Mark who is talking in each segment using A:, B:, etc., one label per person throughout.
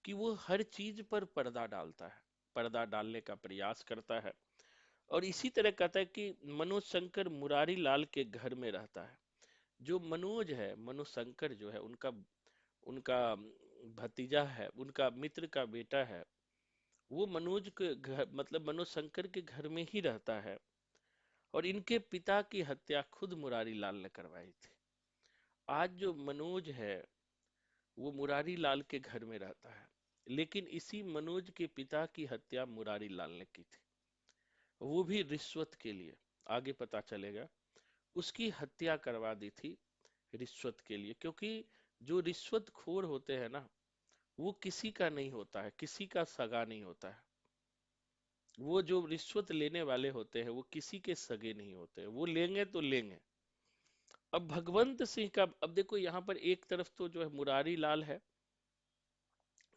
A: कि वो हर चीज पर पर्दा डालता है, पर्दा डालने का प्रयास करता है। और इसी तरह कहता है कि मनोज शंकर मुरारी लाल के घर में रहता है। जो मनोज है, मनोज शंकर जो है उनका उनका भतीजा है, उनका मित्र का बेटा है। वो मनोज के घर मतलब मनोज शंकर के घर में ही रहता है। और इनके पिता की हत्या खुद मुरारी लाल ने करवाई थी। आज जो मनोज है वो मुरारी लाल के घर में रहता है, लेकिन इसी मनोज के पिता की हत्या मुरारी लाल ने की थी, वो भी रिश्वत के लिए। आगे पता चलेगा, उसकी हत्या करवा दी थी रिश्वत के लिए। क्योंकि जो रिश्वत खोर होते हैं ना, वो किसी का नहीं होता है, किसी का सगा नहीं होता है। वो जो रिश्वत लेने वाले होते हैं वो किसी के सगे नहीं होते हैं, वो लेंगे तो लेंगे। अब भगवंत सिंह का, अब देखो यहाँ पर एक तरफ तो जो है मुरारी लाल है,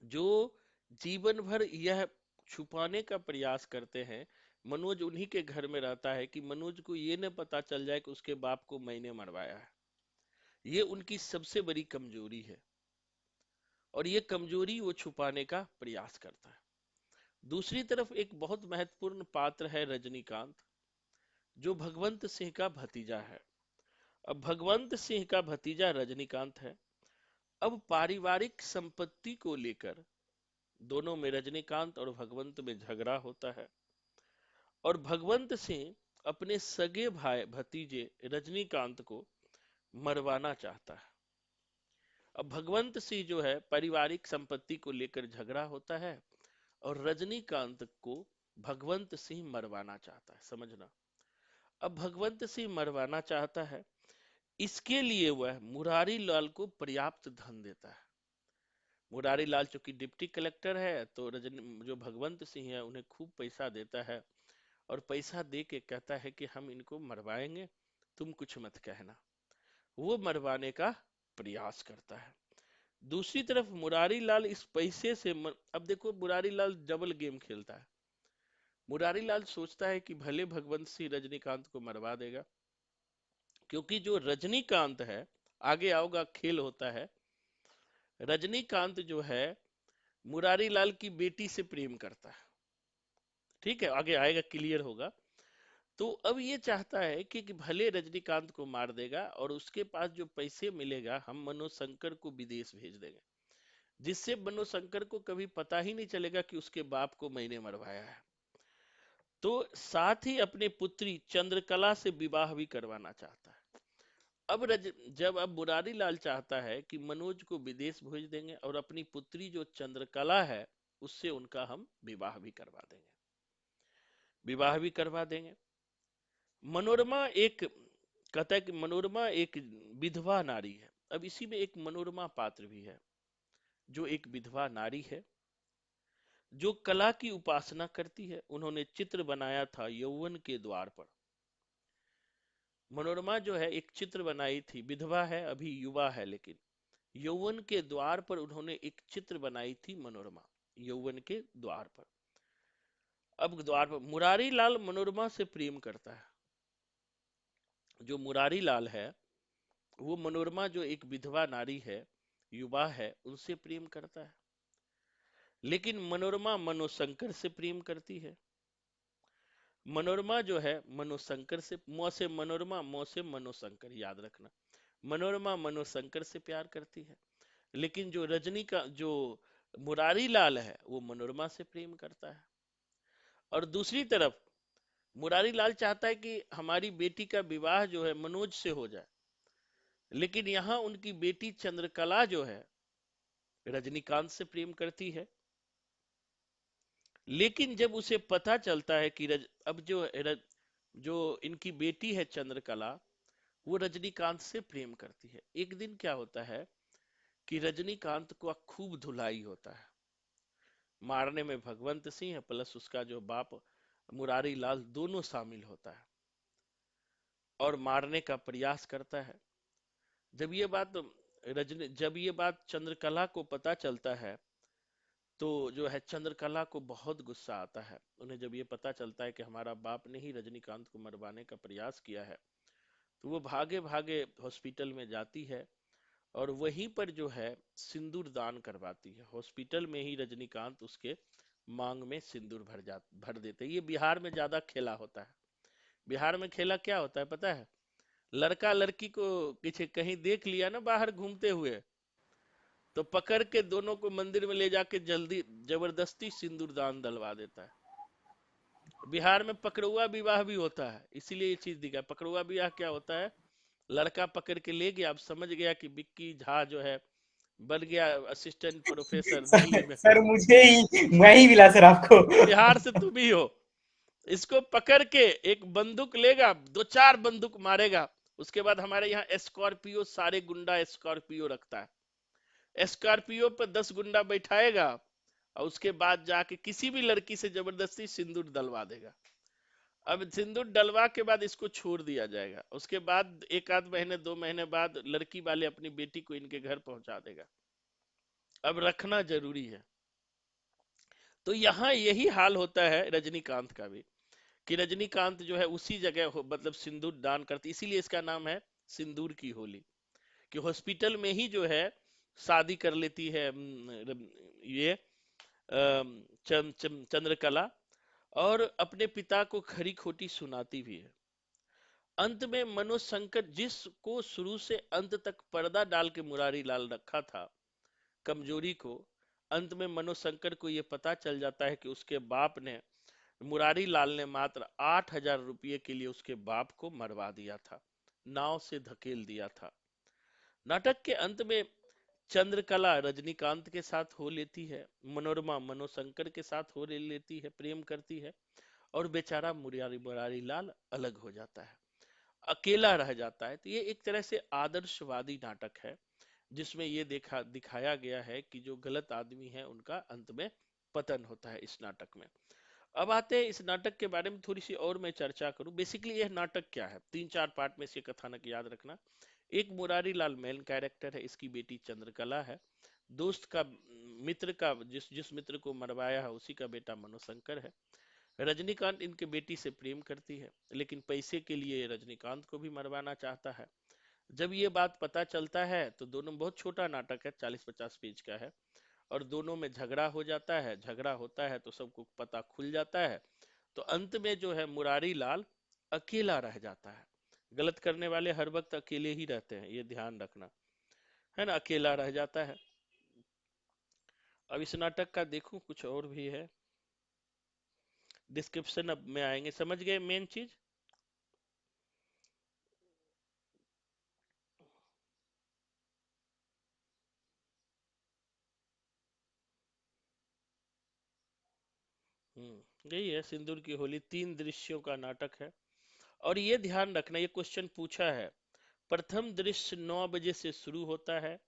A: जो जीवन भर यह छुपाने का प्रयास करते हैं। मनोज उन्हीं के घर में रहता है कि मनोज को ये न पता चल जाए कि उसके बाप को मैंने मरवाया है। ये उनकी सबसे बड़ी कमजोरी है, और ये कमजोरी वो छुपाने का प्रयास करता है। दूसरी तरफ एक बहुत महत्वपूर्ण पात्र है रजनीकांत, जो भगवंत सिंह का भतीजा है। अब भगवंत सिंह का भतीजा रजनीकांत है। अब पारिवारिक संपत्ति को लेकर दोनों में, रजनीकांत और भगवंत में झगड़ा होता है। और भगवंत सिंह अपने सगे भाई भतीजे रजनीकांत को मरवाना चाहता है। अब भगवंत सिंह जो है, पारिवारिक संपत्ति को लेकर झगड़ा होता है, और रजनीकांत को भगवंत सिंह मरवाना चाहता है। समझना, अब भगवंत सिंह मरवाना चाहता है, इसके लिए वह मुरारी लाल को पर्याप्त धन देता है। मुरारी लाल चूंकि डिप्टी कलेक्टर है, तो रजनी जो भगवंत सिंह है उन्हें खूब पैसा देता है, और पैसा दे के कहता है कि हम इनको मरवाएंगे, तुम कुछ मत कहना। वो मरवाने का प्रयास करता है। दूसरी तरफ मुरारी लाल इस पैसे से अब देखो मुरारी लाल डबल गेम खेलता है। मुरारी लाल सोचता है कि भले भगवंत सिंह रजनीकांत को मरवा देगा, क्योंकि जो रजनीकांत है, आगे आओगा खेल होता है, रजनीकांत जो है मुरारी लाल की बेटी से प्रेम करता है। ठीक है, आगे आएगा, क्लियर होगा। तो अब ये चाहता है कि भले रजनीकांत को मार देगा, और उसके पास जो पैसे मिलेगा हम मनोज शंकर को विदेश भेज देंगे, जिससे मनोज शंकर को कभी पता ही नहीं चलेगा कि उसके बाप को मैंने मरवाया है। तो साथ ही अपने पुत्री चंद्रकला से विवाह भी करवाना चाहता है। अब जब अब मुरारी लाल चाहता है कि मनोज को विदेश भेज देंगे, और अपनी पुत्री जो चंद्रकला है उससे उनका हम विवाह भी करवा देंगे, विवाह भी करवा देंगे। मनोरमा एक, कहता है कि मनोरमा एक विधवा नारी है। अब इसी में एक मनोरमा पात्र भी है, जो एक विधवा नारी है, जो कला की उपासना करती है। उन्होंने चित्र बनाया था यौवन के द्वार पर। मनोरमा जो है एक चित्र बनाई थी, विधवा है, अभी युवा है, लेकिन यौवन के द्वार पर उन्होंने एक चित्र बनाई थी मनोरमा, यौवन के द्वार पर। अब द्वार पर मुरारी लाल मनोरमा से प्रेम करता है। जो मुरारी लाल है वो मनोरमा, जो एक विधवा नारी है, युवा है, उनसे प्रेम करता है। लेकिन मनोरमा मनोशंकर से प्रेम करती है। मनोरमा जो है मनोशंकर से, मौ से मनोरमा, मौ से मनोशंकर, याद रखना। मनोरमा मनोशंकर से प्यार करती है। लेकिन जो रजनी का जो मुरारी लाल है वो मनोरमा से प्रेम करता है। और दूसरी तरफ मुरारी लाल चाहता है कि हमारी बेटी का विवाह जो है मनोज से हो जाए, लेकिन यहाँ उनकी बेटी चंद्रकला जो है रजनीकांत से प्रेम करती है। लेकिन जब उसे पता चलता है कि अब जो इनकी बेटी है चंद्रकला, वो रजनीकांत से प्रेम करती है। एक दिन क्या होता है कि रजनीकांत को खूब धुलाई होता है। मारने में भगवंत सिंह प्लस उसका जो बाप मुरारी लाल दोनों शामिल होता है, और मारने का प्रयास करता है। जब ये बात जब ये बात चंद्रकला को पता चलता है, तो जो है चंद्रकला को बहुत गुस्सा आता है। उन्हें जब ये पता चलता है कि हमारा बाप ने ही रजनीकांत को मरवाने का प्रयास किया है, तो वो भागे भागे हॉस्पिटल में जाती है, और वहीं पर जो है सिंदूर दान करवाती है। हॉस्पिटल में ही रजनीकांत उसके मांग में सिंदूर भर देते हैं। ये बिहार में ज्यादा खेला होता है। बिहार में खेला क्या होता है पता है? लड़का लड़की को किसी कहीं देख लिया ना बाहर घूमते हुए, तो पकड़ के दोनों को मंदिर में ले जाके जल्दी जबरदस्ती सिंदूर दान डलवा देता है। बिहार में पकड़ुआ विवाह भी होता है, इसीलिए ये चीज दिखा। पकड़ुआ विवाह क्या होता है? लड़का पकड़ के ले गया, अब समझ गया कि विक्की झा जो है बन गया असिस्टेंट प्रोफेसर दिल्ली में।
B: सर मुझे ही, मैं ही मिला सर आपको।
A: बिहार से तुम ही हो। इसको पकड़ के एक बंदूक लेगा, दो चार बंदूक मारेगा। उसके बाद हमारे यहाँ स्कॉर्पियो, सारे गुंडा स्कॉर्पियो रखता है, स्कॉर्पियो पर 10 गुंडा बैठाएगा और उसके बाद जाके किसी भी लड़की से जबरदस्ती सिंदूर डलवा देगा। अब सिंदूर डलवा के बाद इसको छोड़ दिया जाएगा। उसके बाद एक आध महीने 2 महीने बाद लड़की वाले अपनी बेटी को इनके घर पहुंचा देगा। अब रखना जरूरी है। तो यहाँ यही हाल होता है रजनीकांत का भी, कि रजनीकांत जो है उसी जगह मतलब सिंदूर दान करती, इसीलिए इसका नाम है सिंदूर की होली। कि हॉस्पिटल में ही जो है शादी कर लेती है ये चंद्रकला, और अपने पिता को खरी खोटी सुनाती भी है। अंत में मनोज शंकर, जिसको शुरू से अंत तक पर्दा डाल के मुरारी लाल रखा था, कमजोरी को, अंत में मनोज शंकर को यह पता चल जाता है कि उसके बाप ने, मुरारी लाल ने मात्र 8,000 रुपये के लिए उसके बाप को मरवा दिया था, नाव से धकेल दिया था। नाटक के अंत में चंद्रकला रजनीकांत के साथ हो लेती है, मनोरमा मनोशंकर के साथ हो लेती है, प्रेम करती है, और बेचारा मुरारी मुरारी लाल अलग हो जाता है, अकेला रह जाता है। तो ये एक तरह से आदर्शवादी नाटक है, जिसमें ये दिखाया गया है कि जो गलत आदमी है उनका अंत में पतन होता है इस नाटक में। अब आते हैं इस नाटक के बारे में थोड़ी सी और मैं चर्चा करूं। बेसिकली यह नाटक क्या है, 3-4 पार्ट में से कथानक याद रखना। एक मुरारी लाल मेन कैरेक्टर है, इसकी बेटी चंद्रकला है, दोस्त का, मित्र का, जिस जिस मित्र को मरवाया है उसी का बेटा मनोशंकर है। रजनीकांत इनके बेटी से प्रेम करती है, लेकिन पैसे के लिए रजनीकांत को भी मरवाना चाहता है। जब ये बात पता चलता है तो दोनों, बहुत छोटा नाटक है, 40-50 पेज का है, और दोनों में झगड़ा हो जाता है। झगड़ा होता है तो सबको पता खुल जाता है। तो अंत में जो है मुरारी लाल अकेला रह जाता है। गलत करने वाले हर वक्त अकेले ही रहते हैं, ये ध्यान रखना, है ना, अकेला रह जाता है। अब इस नाटक का देखो कुछ और भी है, डिस्क्रिप्शन अब में आएंगे, समझ गए मेन चीज। यही है सिंदूर की होली, 3 दृश्यों का नाटक है। और ये ध्यान रखना, ये क्वेश्चन पूछा है, प्रथम दृश्य 9 बजे से शुरू होता है,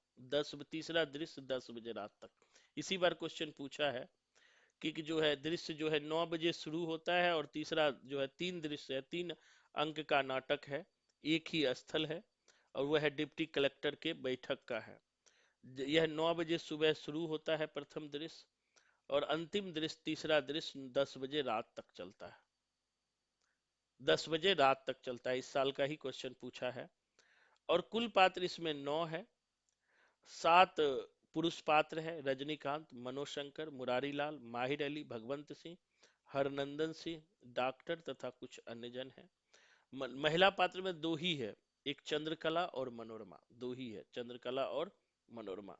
A: तीसरा दृश्य 10 बजे रात तक। इसी बार क्वेश्चन पूछा है कि जो है दृश्य जो है 9 बजे शुरू होता है, और तीसरा जो है 3 दृश्य है, 3 अंक का नाटक है, एक ही स्थल है, और वह है डिप्टी कलेक्टर के बैठक का है। यह 9 बजे सुबह शुरू होता है प्रथम दृश्य, और अंतिम दृश्य, तीसरा दृश्य 10 बजे रात तक चलता है। 10 बजे रात तक चलता है, इस साल का ही क्वेश्चन पूछा है। और कुल पात्र इसमें 9 है। 7 पुरुष पात्र है, रजनीकांत, मनोशंकर, मुरारी लाल, माहिर अली, भगवंत सिंह, हरनंदन सिंह, डॉक्टर तथा कुछ अन्य जन है। महिला पात्र में 2 ही है, एक चंद्रकला और मनोरमा, 2 ही है, चंद्रकला और मनोरमा।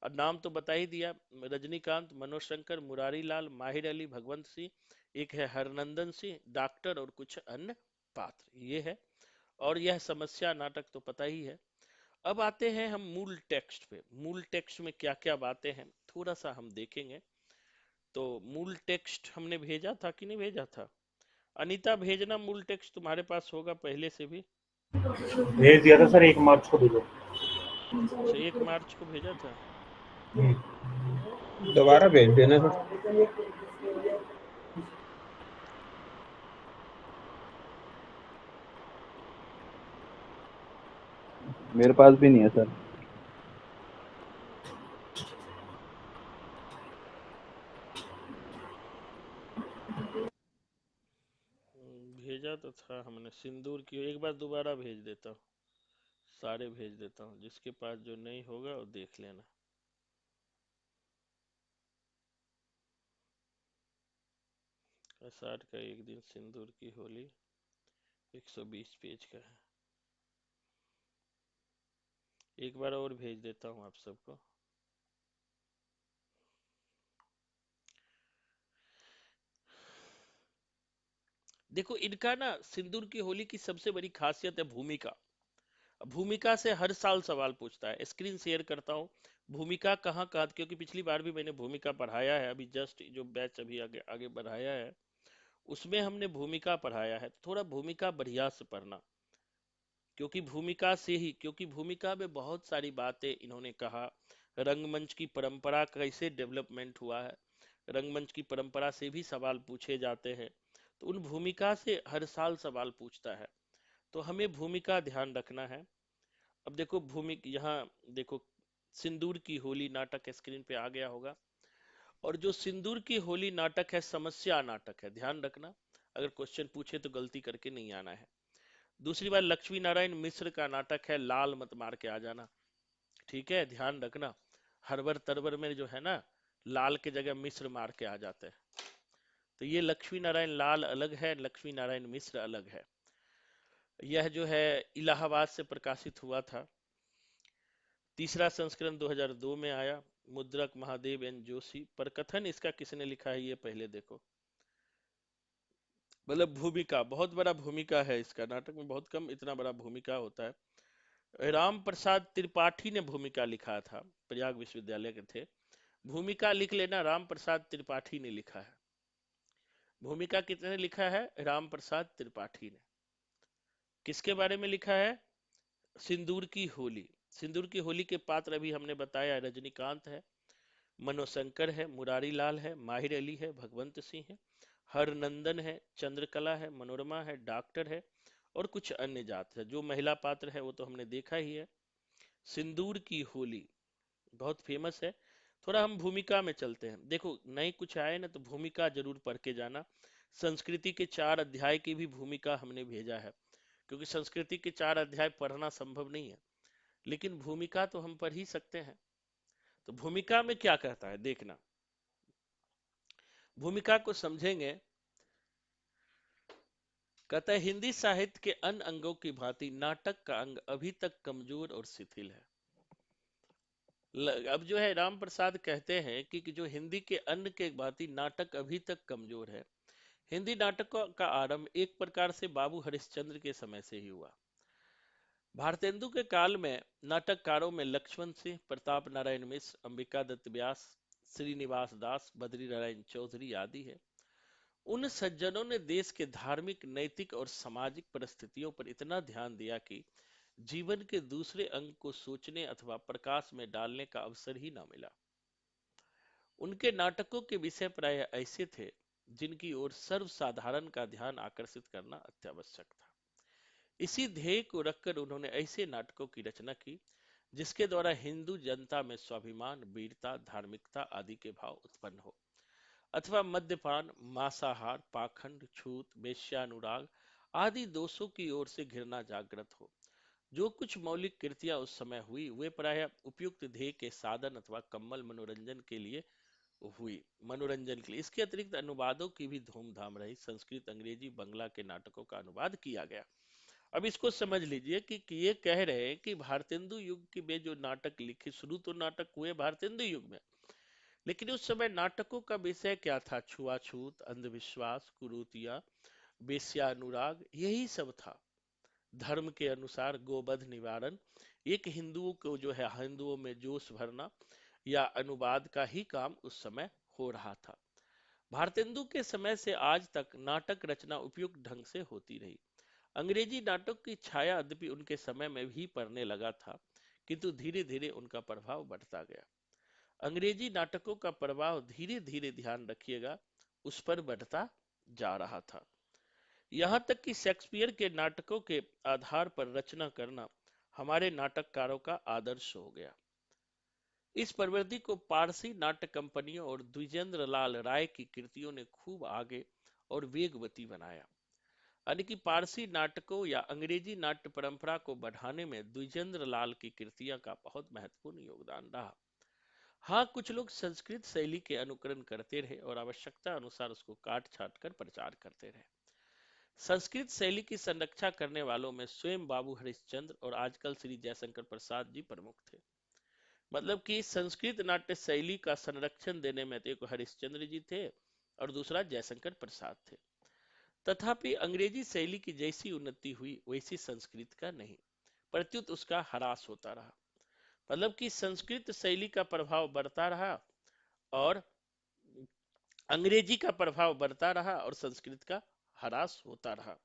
A: और नाम तो बता ही दिया, रजनीकांत, मनोशंकर, मुरारी लाल, माहिर अली, भगवंत सिंह, एक है हरनंदन सिंह, डॉक्टर और कुछ अन्य पात्र, ये है। और यह समस्या नाटक तो पता ही है। अब आते हैं हम मूल टेक्स्ट पे। मूल टेक्स्ट में क्या क्या बातें हैं थोड़ा सा हम देखेंगे। तो मूल टेक्स्ट हमने भेजा था कि नहीं भेजा था? अनीता, भेजना मूल टेक्स्ट, तुम्हारे पास होगा पहले से भी।
B: भेज दिया था सर, 1 मार्च को भेजो।
A: अच्छा, 1 मार्च को भेजा था।
C: दोबारा भेज देना सर। मेरे पास भी नहीं है सर।
A: भेजा तो था हमने, सिंदूर की, एक बार दोबारा भेज देता हूँ। सारे भेज देता हूँ, जिसके पास जो नहीं होगा वो देख लेना। आषाढ़ का एक दिन सिंदूर की होली 120 पेज का है। एक बार और भेज देता हूँ आप सबको। देखो इनका ना सिंदूर की होली की सबसे बड़ी खासियत है भूमिका। भूमिका से हर साल सवाल पूछता है। स्क्रीन शेयर करता हूँ। भूमिका कहाँ कहाँ, क्योंकि पिछली बार भी मैंने भूमिका पढ़ाया है, अभी जस्ट जो बैच अभी आगे आगे बढ़ाया है उसमें हमने भूमिका पढ़ाया है। थोड़ा भूमिका बढ़िया से पढ़ना, क्योंकि भूमिका से ही, क्योंकि भूमिका में बहुत सारी बातें इन्होंने कहा। रंगमंच की परंपरा कैसे डेवलपमेंट हुआ है, रंगमंच की परंपरा से भी सवाल पूछे जाते हैं। तो उन भूमिका से हर साल सवाल पूछता है, तो हमें भूमिका ध्यान रखना है। अब देखो भूमिका यहाँ देखो, सिंदूर की होली नाटक स्क्रीन पे आ गया होगा। और जो सिंदूर की होली नाटक है समस्या नाटक है, ध्यान रखना। अगर क्वेश्चन पूछे तो गलती करके नहीं आना है। दूसरी बार लक्ष्मी नारायण मिश्र का नाटक है लाल मत मार के आ जाना, ठीक है, ध्यान रखना। हरबर तरबर में जो है ना, लाल के जगह मिश्र मार के आ जाते हैं। तो ये लक्ष्मी नारायण लाल अलग है, लक्ष्मी नारायण मिश्र अलग है। यह जो है इलाहाबाद से प्रकाशित हुआ था। तीसरा संस्करण 2002 में आया। मुद्रक महादेव एन जोशी। प्रकथन इसका किसने लिखा है ये पहले देखो। मतलब भूमिका, बहुत बड़ा भूमिका है इसका, नाटक में बहुत कम इतना बड़ा भूमिका होता है। राम प्रसाद त्रिपाठी ने भूमिका लिखा था, प्रयाग विश्वविद्यालय के थे। भूमिका लिख लेना, राम प्रसाद त्रिपाठी ने लिखा है। भूमिका किसने लिखा है? राम प्रसाद त्रिपाठी ने। किसके बारे में लिखा है? सिंदूर की होली। सिंदूर की होली के पात्र अभी हमने बताया, रजनीकांत है, मनोशंकर है, मुरारी लाल है, माहिर अली है, भगवंत सिंह है, हरनंदन है, चंद्रकला है, मनोरमा है, डॉक्टर है और कुछ अन्य जात है। जो महिला पात्र है वो तो हमने देखा ही है। सिंदूर की होली बहुत फेमस है। थोड़ा हम भूमिका में चलते हैं। देखो नई कुछ आए ना तो भूमिका जरूर पढ़ के जाना। संस्कृति के 4 अध्याय की भी भूमिका हमने भेजा है, क्योंकि संस्कृति के 4 अध्याय पढ़ना संभव नहीं है, लेकिन भूमिका तो हम पढ़ ही सकते हैं। तो भूमिका में क्या कहता है देखना। भूमिका को समझेंगे। कहता है हिंदी साहित्य के अन्य अंगों की भांति नाटक का अंग अभी तक कमजोर और शिथिल है। अब जो है राम प्रसाद कहते हैं कि जो हिंदी के अन्य के भांति नाटक अभी तक कमजोर है। हिंदी नाटकों का आरंभ एक प्रकार से बाबू हरिश्चंद्र के समय से ही हुआ। भारतेंदु के काल में नाटककारों में लक्ष्मण सिंह, प्रताप नारायण मिश्र, अंबिका दत्त व्यास, श्रीनिवास दास, बद्री नारायण चौधरी आदि है। उन सज्जनों ने देश के धार्मिक, नैतिक और सामाजिक परिस्थितियों पर इतना ध्यान दिया कि जीवन के दूसरे अंग को सोचने अथवा प्रकाश में डालने का अवसर ही न मिला। उनके नाटकों के विषय प्राय ऐसे थे जिनकी ओर सर्वसाधारण का ध्यान आकर्षित करना अत्यावश्यक था। इसी ध्येय को रखकर उन्होंने ऐसे नाटकों की रचना की जिसके द्वारा हिंदू जनता में स्वाभिमान, वीरता, धार्मिकता आदि के भाव उत्पन्न हो, अथवा मद्यपान, मांसाहार, पाखंड, छूत, वेश्यानुराग आदि दोषों की ओर से घृणा जागृत हो। जो कुछ मौलिक कृतियां उस समय हुई वे प्राय उपयुक्त ध्येय के साधन अथवा कम्मल मनोरंजन के लिए हुई, मनोरंजन के लिए। इसके अतिरिक्त अनुवादों की भी धूमधाम रही। संस्कृत, अंग्रेजी, बंगला के नाटकों का अनुवाद किया गया। अब इसको समझ लीजिए कि ये कह रहे हैं कि भारतेंदु युग के में जो नाटक लिखे, शुरू तो नाटक हुए भारतेंदु युग में, लेकिन उस समय नाटकों का विषय क्या था? छुआछूत, अंधविश्वास, कुरीतियां, वेश्यानुराग, यही सब था। धर्म के अनुसार गोवध निवारण, एक हिंदुओं को जो है हिंदुओं में जोश भरना या अनुवाद का ही काम उस समय हो रहा था। भारतेंदु के समय से आज तक नाटक रचना उपयुक्त ढंग से होती रही। अंग्रेजी नाटक की छाया यद्यपि उनके समय में भी पड़ने लगा था, किंतु धीरे धीरे उनका प्रभाव बढ़ता गया। अंग्रेजी नाटकों का प्रभाव धीरे धीरे, ध्यान रखिएगा, उस पर बढ़ता जा रहा था। यहाँ तक कि शेक्सपियर के नाटकों के आधार पर रचना करना हमारे नाटककारों का आदर्श हो गया। इस प्रवृत्ति को पारसी नाटक कंपनियों और द्विजेंद्र लाल राय की कृतियों ने खूब आगे और वेगवती बनाया। यानी कि पारसी नाटकों या अंग्रेजी नाट्य परंपरा को बढ़ाने में द्विजेंद्र लाल की कृतियां का बहुत महत्वपूर्ण योगदान रहा। हाँ, कुछ लोग संस्कृत शैली के अनुकरण करते रहे और आवश्यकता अनुसार उसको काट छाट कर प्रचार करते रहे। संस्कृत शैली की संरक्षा करने वालों में स्वयं बाबू हरिश्चंद्र और आजकल श्री जयशंकर प्रसाद जी प्रमुख थे। मतलब कि संस्कृत नाट्य शैली का संरक्षण देने में तो एक हरिश्चंद्र जी थे और दूसरा जयशंकर प्रसाद थे। तथापि अंग्रेजी शैली की जैसी उन्नति हुई वैसी संस्कृत का नहीं, प्रत्युत उसका ह्रास होता रहा। मतलब कि संस्कृत शैली का प्रभाव बढ़ता रहा और अंग्रेजी का प्रभाव बढ़ता रहा और संस्कृत का ह्रास होता रहा।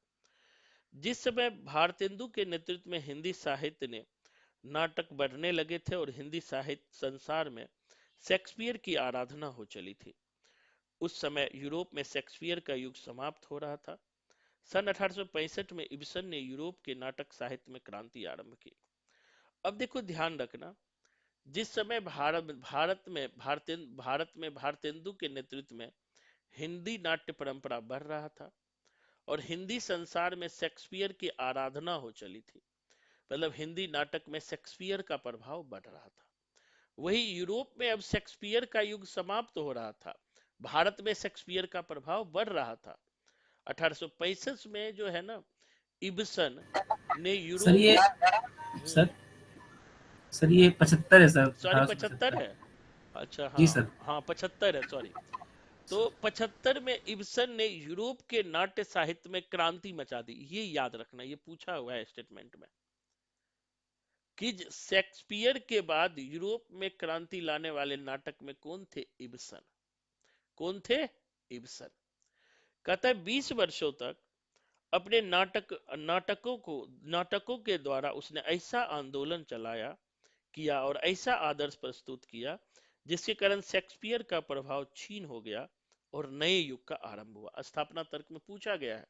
A: जिस समय भारतेंदु के नेतृत्व में हिंदी साहित्य ने नाटक बढ़ने लगे थे और हिंदी साहित्य संसार में शेक्सपियर की आराधना हो चली थी, उस समय यूरोप में शेक्सपियर का युग समाप्त हो रहा था। सन 1865 में इब्सन ने यूरोप के नाटक साहित्य में क्रांति आरंभ की। अब देखो ध्यान रखना, जिस समय भारत में भारतेंदु के नेतृत्व में हिंदी नाट्य परंपरा बढ़ रहा था और हिंदी संसार में शेक्सपियर की आराधना हो चली थी, मतलब हिंदी नाटक में शेक्सपियर का प्रभाव बढ़ रहा था। वही यूरोप में अब शेक्सपियर का युग समाप्त हो रहा था, भारत में शेक्सपियर का प्रभाव बढ़ रहा था। 1865 में जो है ना, इब्सन ने
D: सर
A: यूरोप
D: ये सर सर ये 75 है सर,
A: सॉरी 75
D: 1875।
A: है। अच्छा,
D: जी
A: हाँ
D: सर।
A: हाँ 75 है, सॉरी। तो 75 में इब्सन ने यूरोप के नाट्य साहित्य में क्रांति मचा दी। ये याद रखना, ये पूछा हुआ है स्टेटमेंट में कि शेक्सपियर के बाद यूरोप में क्रांति लाने वाले नाटक में कौन थे? इब्सन। कौन थे? इब्सन। कहता है 20 वर्षों तक अपने नाटकों के द्वारा उसने ऐसा आंदोलन चलाया किया और ऐसा आदर्श प्रस्तुत किया जिसके कारण शेक्सपियर का प्रभाव छीन हो गया और नए युग का आरंभ हुआ। स्थापना तर्क में पूछा गया है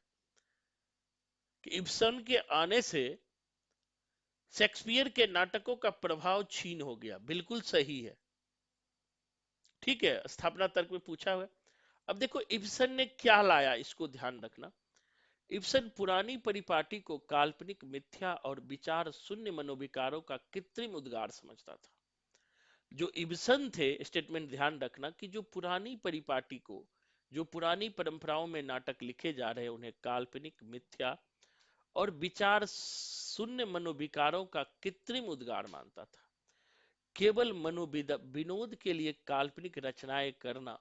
A: कि इब्सन के आने से शेक्सपियर के नाटकों का प्रभाव छीन हो गया। बिल्कुल सही है, ठीक है, स्थापना तर्क में पूछा हुआ। अब देखो इब्सन ने क्या लाया, इसको ध्यान रखना। इब्सन पुरानी परिपाटी को काल्पनिक, मिथ्या और विचार शून्य मनोविकारों का कृत्रिम उद्गार समझता था। जो इब्सन थे, स्टेटमेंट ध्यान रखना, कि जो पुरानी परिपाटी को, जो पुरानी परंपराओं में नाटक लिखे जा रहे उन्हें काल्पनिक, मिथ्या और विचार शून्य मनोविकारों का कृत्रिम उद्गार मानता था। केवल विनोद के लिए काल्पनिक रचनाएं करना,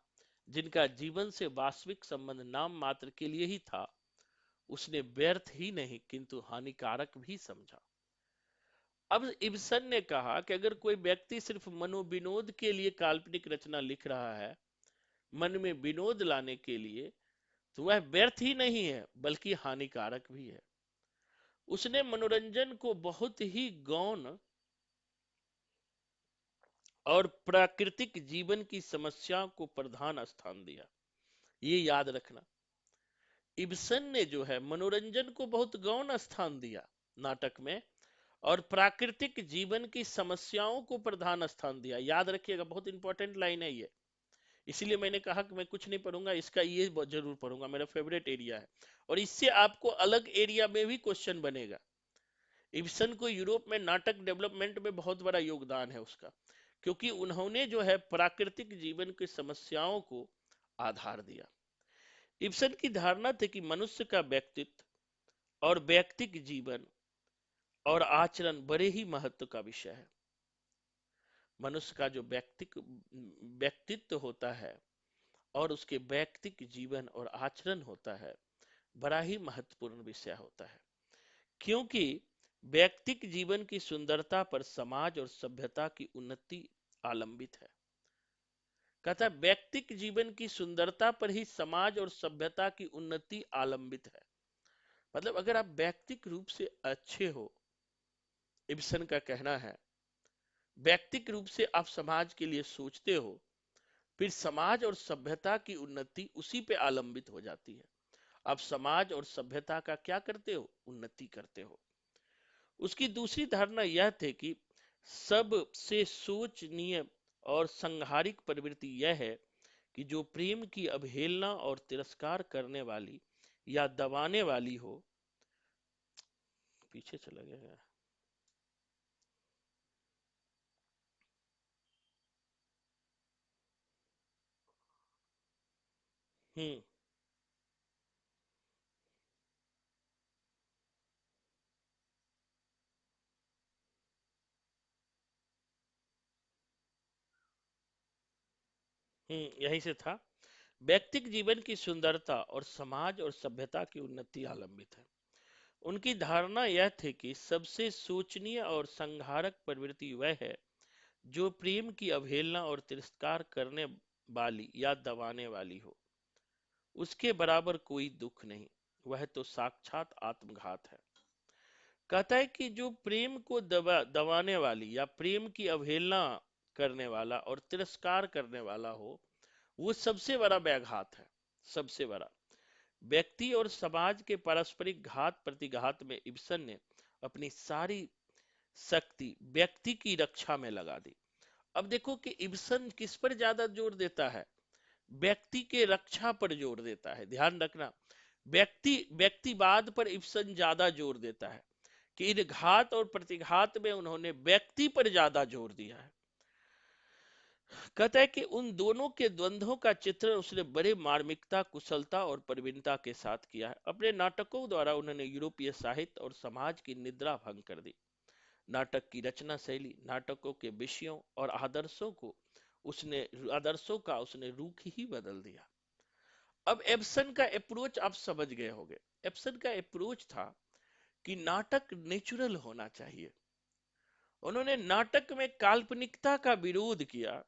A: जिनका जीवन से वास्तविक संबंध नाम मात्र के लिए ही था, उसने व्यर्थ ही नहीं किंतु हानिकारक भी समझा। अब इब्सन ने कहा कि अगर कोई व्यक्ति सिर्फ मनोविनोद के लिए काल्पनिक रचना लिख रहा है, मन में विनोद लाने के लिए, तो वह व्यर्थ ही नहीं है बल्कि हानिकारक भी है। उसने मनोरंजन को बहुत ही गौण और प्राकृतिक जीवन की समस्याओं को प्रधान स्थान दिया। ये याद रखना, इब्सन ने जो है मनोरंजन को बहुत गौण स्थान दिया नाटक में और प्राकृतिक जीवन की समस्याओं को प्रधान स्थान दिया। याद रखिएगा, बहुत इंपॉर्टेंट लाइन है ये। इसीलिए मैंने कहा कि मैं कुछ नहीं पढ़ूंगा, इसका ये जरूर पढ़ूंगा, मेरा फेवरेट एरिया है और इससे आपको अलग एरिया में भी क्वेश्चन बनेगा। इब्सन को यूरोप में नाटक डेवलपमेंट में बहुत बड़ा योगदान है उसका, क्योंकि उन्होंने जो है प्राकृतिक जीवन की समस्याओं को आधार दिया। इब्सन की धारणा थी कि मनुष्य का व्यक्तित्व और व्यक्तिक जीवन और आचरण बड़े ही महत्व का विषय है। मनुष्य का जो व्यक्तित्व होता है और उसके व्यक्तिक जीवन और आचरण होता है, बड़ा ही महत्वपूर्ण विषय होता है, क्योंकि व्यक्तिक जीवन की सुंदरता पर समाज और सभ्यता की उन्नति आलंबित है। कहता है व्यक्तिक जीवन की सुंदरता पर ही समाज और सभ्यता की उन्नति आलंबित है। मतलब अगर आप व्यक्तिक रूप से अच्छे हो, इब्सन का कहना है, व्यक्तिक रूप से आप समाज के लिए सोचते हो, फिर समाज और सभ्यता की उन्नति उसी पे आलंबित हो जाती है। आप समाज और सभ्यता का क्या करते हो? उन्नति करते हो। उसकी दूसरी धारणा यह थी कि सबसे सोचनीय और संहारिक प्रवृत्ति यह है कि जो प्रेम की अवहेलना और तिरस्कार करने वाली या दबाने वाली हो, पीछे चला गया। हम्म यहीं से था। व्यक्तिक जीवन की सुंदरता और समाज और सभ्यता की उन्नति आलंबित है। उनकी धारणा यह थी कि सबसे शोचनीय और संहारक प्रवृत्ति वह है जो प्रेम की अवहेलना और तिरस्कार करने वाली या दबाने वाली हो। उसके बराबर कोई दुख नहीं, वह तो साक्षात आत्मघात है। कहता है कि जो प्रेम को दबाने वाली या प्रेम की अवहेलना करने वाला और तिरस्कार करने वाला हो, वो सबसे बड़ा व्याघात है। सबसे बड़ा व्यक्ति और समाज के पारस्परिक घात प्रतिघात में इब्सन ने अपनी सारी शक्ति व्यक्ति की रक्षा में लगा दी। अब देखो कि इब्सन किस पर ज्यादा जोर देता है, व्यक्ति के रक्षा पर जोर देता है। ध्यान रखना, व्यक्तिवाद पर इब्सन ज्यादा जोर देता है कि इन घात और प्रतिघात में उन्होंने व्यक्ति पर ज्यादा जोर दिया है। कहता है कि उन दोनों के द्वंद्वों का चित्रण उसने बड़े मार्मिकता, कुशलता और प्रवीणता के साथ किया है। अपने नाटकों द्वारा उन्होंने यूरोपीय साहित्य और समाज की निद्रा भंग कर दी। नाटक की रचना शैली, नाटकों के विषयों और आदर्शों का उसने रुख ही बदल दिया। अब एब्सन का अप्रोच आप समझ गए होंगे। एब्सन का अप्रोच था कि नाटक नेचुरल होना चाहिए। उन्होंने नाटक में काल्पनिकता का विरोध किया।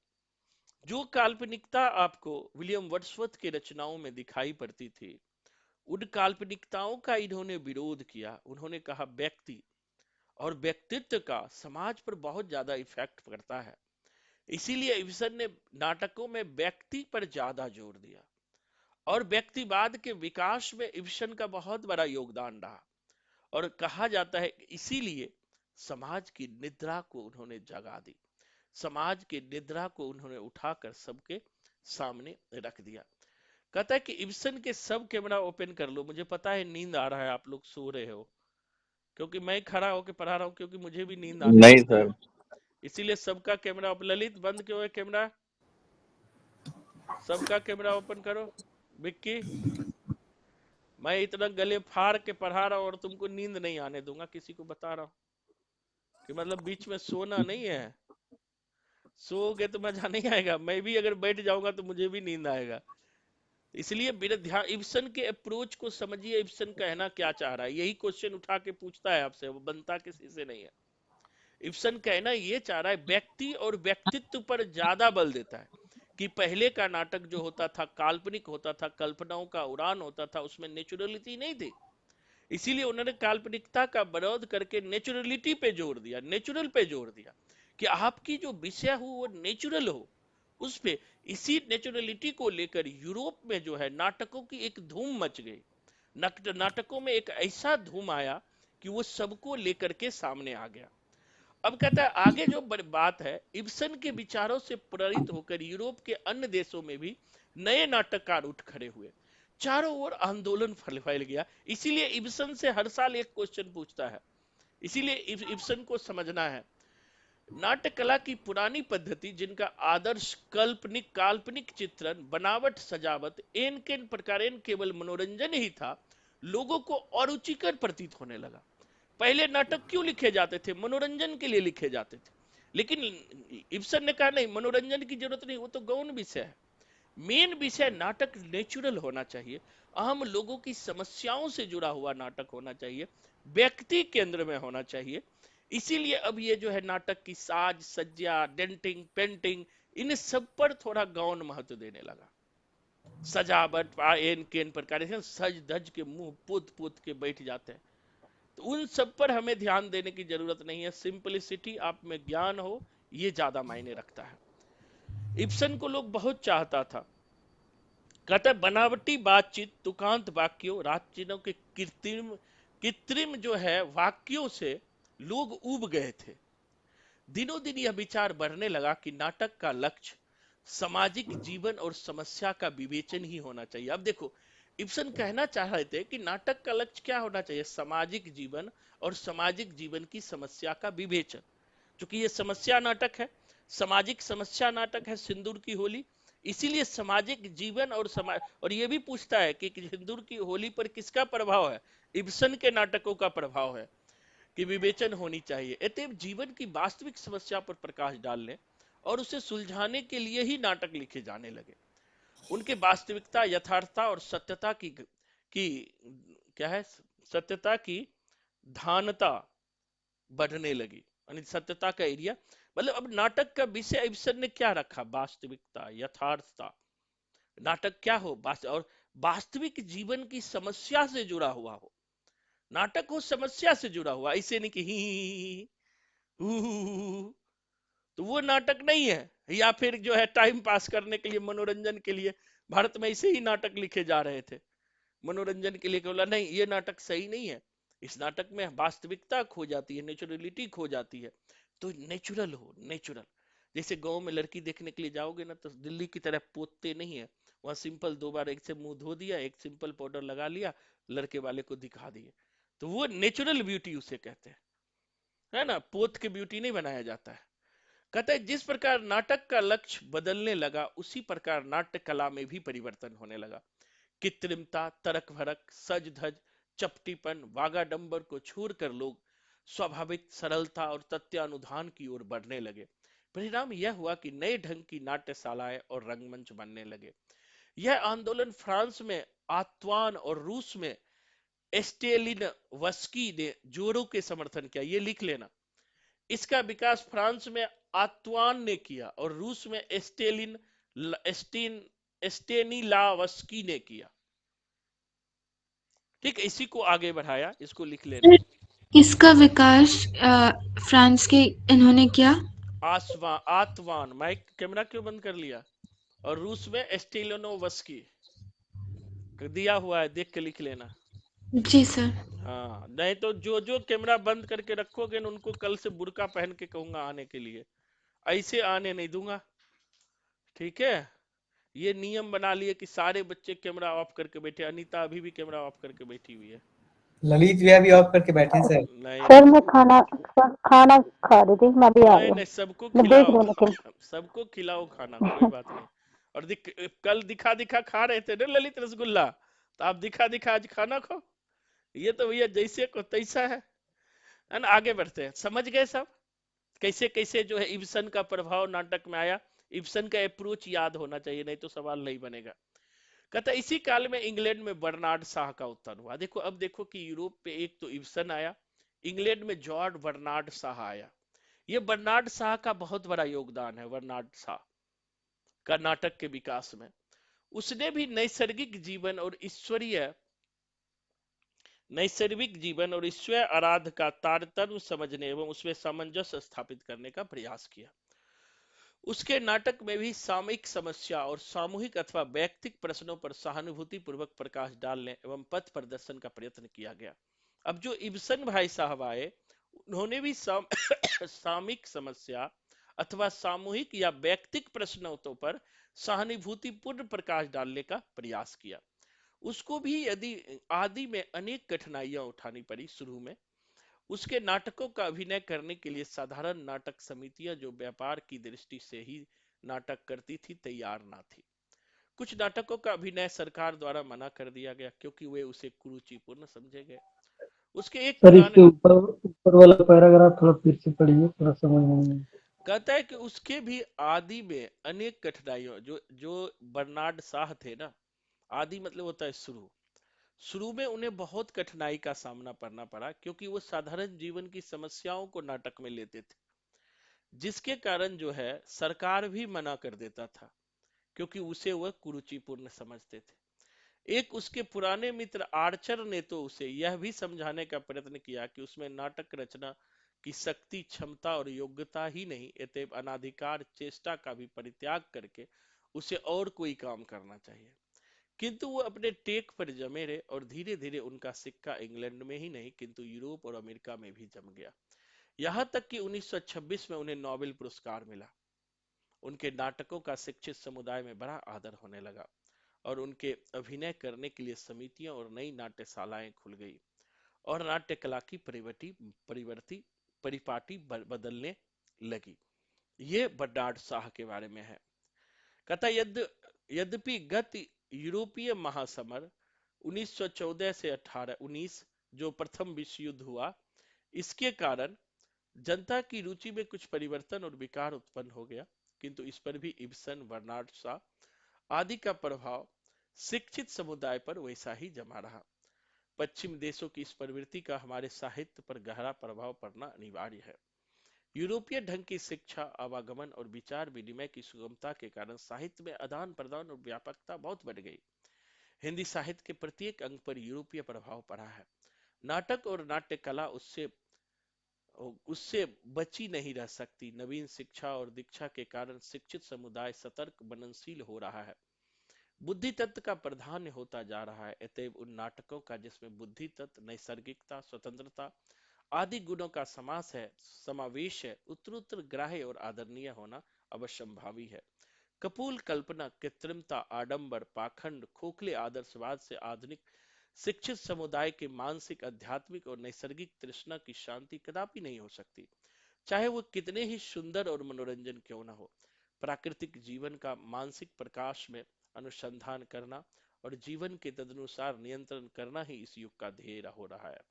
A: जो काल्पनिकता आपको विलियम वर्ड्सवर्थ की रचनाओं में दिखाई पड़ती थी, उन काल्पनिकताओं का इन्होंने विरोध किया। उन्होंने कहा व्यक्ति और व्यक्तित्व का समाज पर बहुत ज्यादा इफेक्ट पड़ता है, इसीलिए इब्सन ने नाटकों में व्यक्ति पर ज्यादा जोर दिया। और व्यक्तिवाद के विकास में इब्सन का बहुत बड़ा योगदान रहा। और कहा जाता है कि इसीलिए समाज की निद्रा को उन्होंने जगा दी, समाज की निद्रा को उन्होंने उठाकर सबके सामने रख दिया। कहता है कि इब्सन के सब कैमरा ओपन कर लो। मुझे पता है नींद आ रहा है, आप लोग सो रहे हो, क्योंकि मैं खड़ा होकर पढ़ा रहा हूँ, क्योंकि मुझे भी नींद आने
C: नहीं
A: लगती
C: सर।
A: है। इसीलिए सबका कैमरा ललित बंद क्यों है कैमरा? सबका कैमरा ओपन करो। विक्की, मैं इतना गले फाड़ के पढ़ा रहा हूँ और तुमको नींद नहीं आने दूंगा, किसी को बता रहा हूँ कि मतलब बीच में सोना नहीं है। सोओगे तो मजा नहीं आएगा, मैं भी अगर बैठ जाऊंगा तो मुझे भी नींद आएगा। इसलिए मेरे ध्यान, इब्सन के अप्रोच को समझिए। इब्सन कहना क्या चाह रहा है, यही क्वेश्चन उठा के पूछता है आपसे, वो बनता किसी से नहीं है। इब्सन कहना ये चाह रहा है, व्यक्ति और व्यक्तित्व पर ज्यादा बल देता है कि पहले का नाटक जो होता था काल्पनिक होता था, कल्पनाओं का उड़ान होता था, उसमें नेचुरलिटी नहीं थी। इसीलिए उन्होंने काल्पनिकता का विरोध करके नेचुरलिटी पे जोर दिया, नेचुरल पे जोर दिया कि आपकी जो विषय हो वो नेचुरल हो, उस पे। इसी नेचुरलिटी को लेकर यूरोप में जो है नाटकों की एक धूम मच गई। नाटकों में एक ऐसा धूम आया कि वो सबको लेकर के सामने आ गया। अब कहता है आगे जो बात है, इब्सन के विचारों से प्रेरित होकर यूरोप के अन्य देशों में भी नए नाटककार उठ खड़े हुए। चारों ओर आंदोलन फैल गया। इसीलिए इब्सन से हर साल एक क्वेश्चन पूछता है। इसीलिए इब्सन को समझना है, नाट्य कला की पुरानी पद्धति जिनका आदर्श काल्पनिक चित्रण, बनावट, सजावट एन के प्रकार केवल मनोरंजन ही था, लोगों को अरुचिकर प्रतीत होने लगा। पहले नाटक क्यों लिखे जाते थे? मनोरंजन के लिए लिखे जाते थे। लेकिन इब्सन ने कहा नहीं, मनोरंजन की जरूरत नहीं, वो तो गौण विषय है। मेन विषय नाटक नेचुरल होना चाहिए, आम लोगों की समस्याओं से जुड़ा हुआ नाटक होना चाहिए, व्यक्ति केंद्र में होना चाहिए। इसीलिए अब ये जो है नाटक की साज सज्जा, डेंटिंग, पेंटिंग, इन सब पर थोड़ा गौण महत्व देने लगा। सजावट एन केन प्रकार से सज धज के मुंह पुत पुत के बैठ जाते हैं, तो उन सब पर हमें ध्यान देने की जरूरत नहीं है। सिंपलिसिटी, आप में ज्ञान हो, ये ज्यादा मायने रखता है। इब्सन को लोग बहुत चाहता था। कहता है बनावटी बातचीत, तुकांत वाक्यों, राजचिन्हों के कृत्रिम कृत्रिम जो है वाक्यों से लोग ऊब गए थे। दिनों दिन यह विचार बढ़ने लगा कि नाटक का लक्ष्य सामाजिक जीवन और समस्या का विवेचन ही होना चाहिए। अब देखो, इब्सन कहना चाह रहे थे कि नाटक का लक्ष्य क्या होना चाहिए, सामाजिक जीवन और सामाजिक जीवन की समस्या का विवेचन। क्योंकि ये समस्या नाटक है, सामाजिक समस्या नाटक है सिंदूर की होली, इसीलिए सामाजिक जीवन और समाज, और ये भी पूछता है कि सिंदूर की होली पर किसका प्रभाव है, इब्सन के नाटकों का प्रभाव है, कि विवेचन होनी चाहिए। अतएव जीवन की वास्तविक समस्या पर प्रकाश डालने और उसे सुलझाने के लिए ही नाटक लिखे जाने लगे। उनके वास्तविकता, यथार्थता और सत्यता की क्या है, सत्यता की धानता बढ़ने लगी, यानी सत्यता का एरिया, मतलब अब नाटक का विषय इब्सन ने क्या रखा, वास्तविकता, यथार्थता। नाटक क्या हो, और वास्तविक जीवन की समस्या से जुड़ा हुआ हो, नाटक हो समस्या से जुड़ा हुआ, ऐसे नहीं कि ही हू, तो वो नाटक नहीं है। या फिर जो है टाइम पास करने के लिए, मनोरंजन के लिए, भारत में ऐसे ही नाटक लिखे जा रहे थे मनोरंजन के लिए, बोला नहीं ये नाटक सही नहीं है, इस नाटक में वास्तविकता खो जाती है, नेचुरलिटी खो जाती है। तो नेचुरल हो, नेचुरल। जैसे गांव में लड़की देखने के लिए जाओगे ना, तो दिल्ली की तरह पोतते नहीं है, वहां सिंपल 2 बार एक से मुंह धो दिया, एक सिंपल पाउडर लगा लिया, लड़के वाले को दिखा दिए, तो वो नेचुरल ब्यूटी उसे कहते हैं, है ना, पोत के ब्यूटी नहीं बनाया जाता है। कहता है जिस प्रकार नाटक का लक्ष्य बदलने लगा, उसी प्रकार नाट्य कला में भी परिवर्तन होने लगा। कृत्रिमता, तरक भरक, सज धज, चपटीपन, वागाडंबर को छोड़कर लोग स्वाभाविक सरलता और तथ्यानुधान की ओर बढ़ने लगे। परिणाम यह हुआ कि नए ढंग की नाट्यशालाएं और रंगमंच बनने लगे। यह आंदोलन फ्रांस में आत्वान और रूस में एस्टेलिनवस्की ने जोरों के समर्थन किया, ये लिख लेना। इसका विकास फ्रांस में आत्वान ने किया और रूस में एस्टेन एस्टेनिलावस्की ने किया। ठीक, इसी को आगे बढ़ाया, इसको लिख लेना।
E: इसका विकास फ्रांस के इन्होंने किया।
A: आत्वान, माइक कैमरा क्यों बंद कर लिया, और रूस में एस्टेलिनोवस्की दिया हुआ है, देख के लिख लेना।
E: जी सर।
A: हाँ, नहीं तो जो जो कैमरा बंद करके रखोगे ना, उनको कल से बुर्का पहन के कहूंगा आने के लिए, ऐसे आने नहीं दूंगा, ठीक है। ये नियम बना लिए कि सारे बच्चे कैमरा ऑफ करके बैठे, अनीता अभी भी कैमरा ऑफ करके बैठी हुई है।
B: ललित भैया भी ऑफ करके बैठे हैं सर।
A: नहीं
F: सर
A: नहीं,
F: मैं खाना खाना खा रही थी, मैं भी आ
A: नहीं
F: गई।
A: नहीं, सबको
F: मैं देख
A: खिलाओ,
F: रही हूँ लेकिन
A: सबको खिलाओ खाना, कोई बात नहीं। और कल दिखा दिखा खा रहे थे ना ललित रसगुल्ला, तो आप दिखा दिखा आज खाना खाओ। ये तो भैया जैसे को तैसा है ना। आगे बढ़ते हैं, समझ गए सब कैसे कैसे जो है इब्सन का प्रभाव नाटक में आया। इब्सन का अप्रोच याद होना चाहिए, नहीं तो सवाल नहीं बनेगा। कहता इसी काल में इंग्लैंड में बर्नार्ड शाह का उत्थान हुआ। देखो अब देखो कि यूरोप पे एक तो इब्सन आया, इंग्लैंड में जॉर्ज बर्नार्ड शाह आया। ये बर्नार्ड शाह का बहुत बड़ा योगदान है, बर्नार्ड शाह का नाटक के विकास में। उसने भी नैसर्गिक जीवन और ईश्वर आराध का तारतम्य समझने एवं उसमें सामंजस्य स्थापित करने का प्रयास किया। उसके नाटक में भी सामयिक समस्या और सामूहिक अथवा वैयक्तिक प्रश्नों पर सहानुभूति पूर्वक प्रकाश डालने एवं पथ प्रदर्शन का प्रयत्न किया गया। अब जो इब्सन भाई साहब आए, उन्होंने भी सामयिक समस्या अथवा सामूहिक या वैयक्तिक प्रश्नों पर सहानुभूतिपूर्ण प्रकाश डालने का प्रयास किया। उसको भी यदि आदि में अनेक कठिनाइयां उठानी पड़ी शुरू में, उसके नाटकों का अभिनय करने के लिए साधारण नाटक समितियां जो व्यापार की दृष्टि से ही नाटक करती थी तैयार ना थी। कुछ नाटकों का अभिनय सरकार द्वारा मना कर दिया गया क्योंकि वे उसे कुरुचिपूर्ण समझे गए। उसके एक
G: सर
A: पुराने
G: इसके ऊपर वाला पैराग्राफ थोड़ा फिर से पढ़िए, थोड़ा समझ में नहीं।
A: कहता है कि उसके भी आदि में अनेक कठिनाइयों, जो जो बर्नार्ड शाह थे ना, आदि मतलब होता है शुरू, शुरू में उन्हें बहुत कठिनाई का सामना करना पड़ा क्योंकि वो साधारण जीवन की समस्याओं को नाटक में लेते थे, जिसके कारण जो है सरकार भी मना कर देता था क्योंकि उसे वह कुरुचिपूर्ण समझते थे। एक उसके पुराने मित्र आर्चर ने तो उसे यह भी समझाने का प्रयत्न किया कि उसमें नाटक रचना की शक्ति, क्षमता और योग्यता ही नहीं, अतएव अनाधिकार चेष्टा का भी परित्याग करके उसे और कोई काम करना चाहिए। किंतु वो अपने टेक पर जमे रहे और धीरे धीरे उनका सिक्का इंग्लैंड में ही नहीं किंतु यूरोप और अमेरिका में भी जम गया। यहां तक कि 1926 में उन्हें नोबेल पुरस्कार मिला। उनके नाटकों का शिक्षित समुदाय में बड़ा आदर होने लगा और उनके अभिनय करने के लिए समितियां और नई नाट्यशालाएं खुल गई और नाट्य कला की परिपाटी बदलने लगी। ये बर्नार्ड शाह के बारे में है। कहता यद्यपि गत यूरोपीय महासमर 1914 से 19 जो प्रथम विश्व युद्ध हुआ, इसके कारण जनता की रुचि में कुछ परिवर्तन और विकार उत्पन्न हो गया, किंतु इस पर भी इब्सन, बर्नार्ड शाह आदि का प्रभाव शिक्षित समुदाय पर वैसा ही जमा रहा। पश्चिम देशों की इस प्रवृत्ति का हमारे साहित्य पर गहरा प्रभाव पड़ना अनिवार्य है। यूरोपीय ढंग की शिक्षा, आवागमन और विचार विनिमय की सुगमता के कारण साहित्य में आदान प्रदान और व्यापकता बहुत बढ़ गई। हिंदी साहित्य के प्रत्येक अंग पर यूरोपीय प्रभाव पड़ा है। नाटक और नाट्य कला उससे उससे बची नहीं रह सकती। नवीन शिक्षा और दीक्षा के कारण शिक्षित समुदाय सतर्क, मननशील हो रहा है, बुद्धि तत्व का प्राधान्य होता जा रहा है। अतएव उन नाटकों का जिसमें बुद्धि तत्व, नैसर्गिकता, स्वतंत्रता आदि गुणों का समावेश है, उत्तरोत्तर ग्राह्य और आदरणीय होना अवश्यंभावी है। कपोल कल्पना, कृत्रिमता, आडंबर, पाखंड, खोखले आदर्शवाद से आधुनिक शिक्षित समुदाय के मानसिक, आध्यात्मिक और नैसर्गिक तृष्णा की शांति कदापि नहीं हो सकती, चाहे वो कितने ही सुंदर और मनोरंजन क्यों न हो। प्राकृतिक जीवन का मानसिक प्रकाश में अनुसंधान करना और जीवन के तदनुसार नियंत्रण करना ही इस युग का ध्येय हो रहा है।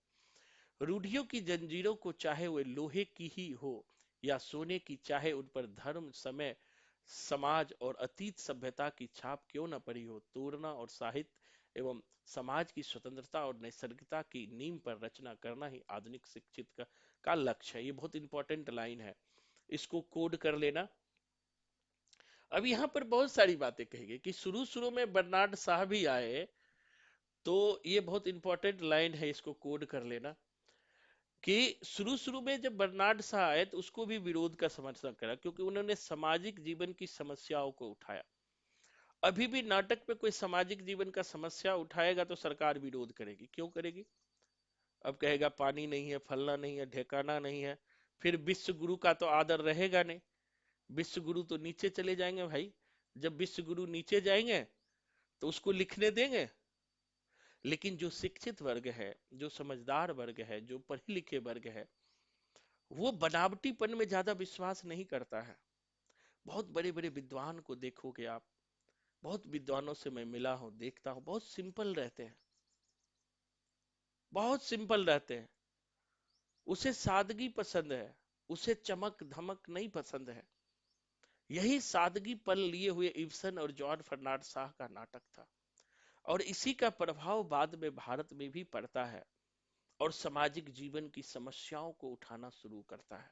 A: रूढ़ियों की जंजीरों को, चाहे वे लोहे की ही हो या सोने की, चाहे उन पर धर्म, समय, समाज और अतीत सभ्यता की छाप क्यों न पड़ी हो, तोड़ना और साहित्य एवं समाज की स्वतंत्रता और नैसर्गिकता की नींव पर रचना करना ही आधुनिक शिक्षित का लक्ष्य है। ये बहुत इंपॉर्टेंट लाइन है, इसको कोड कर लेना। अब यहाँ पर बहुत सारी बातें कही गई कि शुरू में बर्नार्ड शाह भी आए, तो ये बहुत इंपॉर्टेंट लाइन है, इसको कोड कर लेना कि शुरू में जब बर्नार्ड शाह आए तो उसको भी विरोध का समर्थन करा, क्योंकि उन्होंने सामाजिक जीवन की समस्याओं को उठाया। अभी भी नाटक में कोई सामाजिक जीवन का समस्या उठाएगा तो सरकार विरोध करेगी। क्यों करेगी? अब कहेगा पानी नहीं है, फलना नहीं है, ठिकाना नहीं है। फिर विश्व गुरु का तो आदर रहेगा नहीं, विश्व गुरु तो नीचे चले जाएंगे भाई। जब विश्व गुरु नीचे जाएंगे तो उसको लिखने देंगे। लेकिन जो शिक्षित वर्ग है, जो समझदार वर्ग है, जो पढ़े लिखे वर्ग है, वो बनावटीपन में ज्यादा विश्वास नहीं करता है। बहुत बड़े बड़े विद्वान को देखोगे आप, बहुत विद्वानों से मैं मिला हूं, देखता हूं, बहुत सिंपल रहते हैं, बहुत सिंपल रहते हैं। उसे सादगी पसंद है, उसे चमक धमक नहीं पसंद है। यही सादगी पल लिए हुए इब्सन और जॉर्ज फर्नांड शाह का नाटक था, और इसी का प्रभाव बाद में भारत में भी पड़ता है और सामाजिक जीवन की समस्याओं को उठाना शुरू करता है,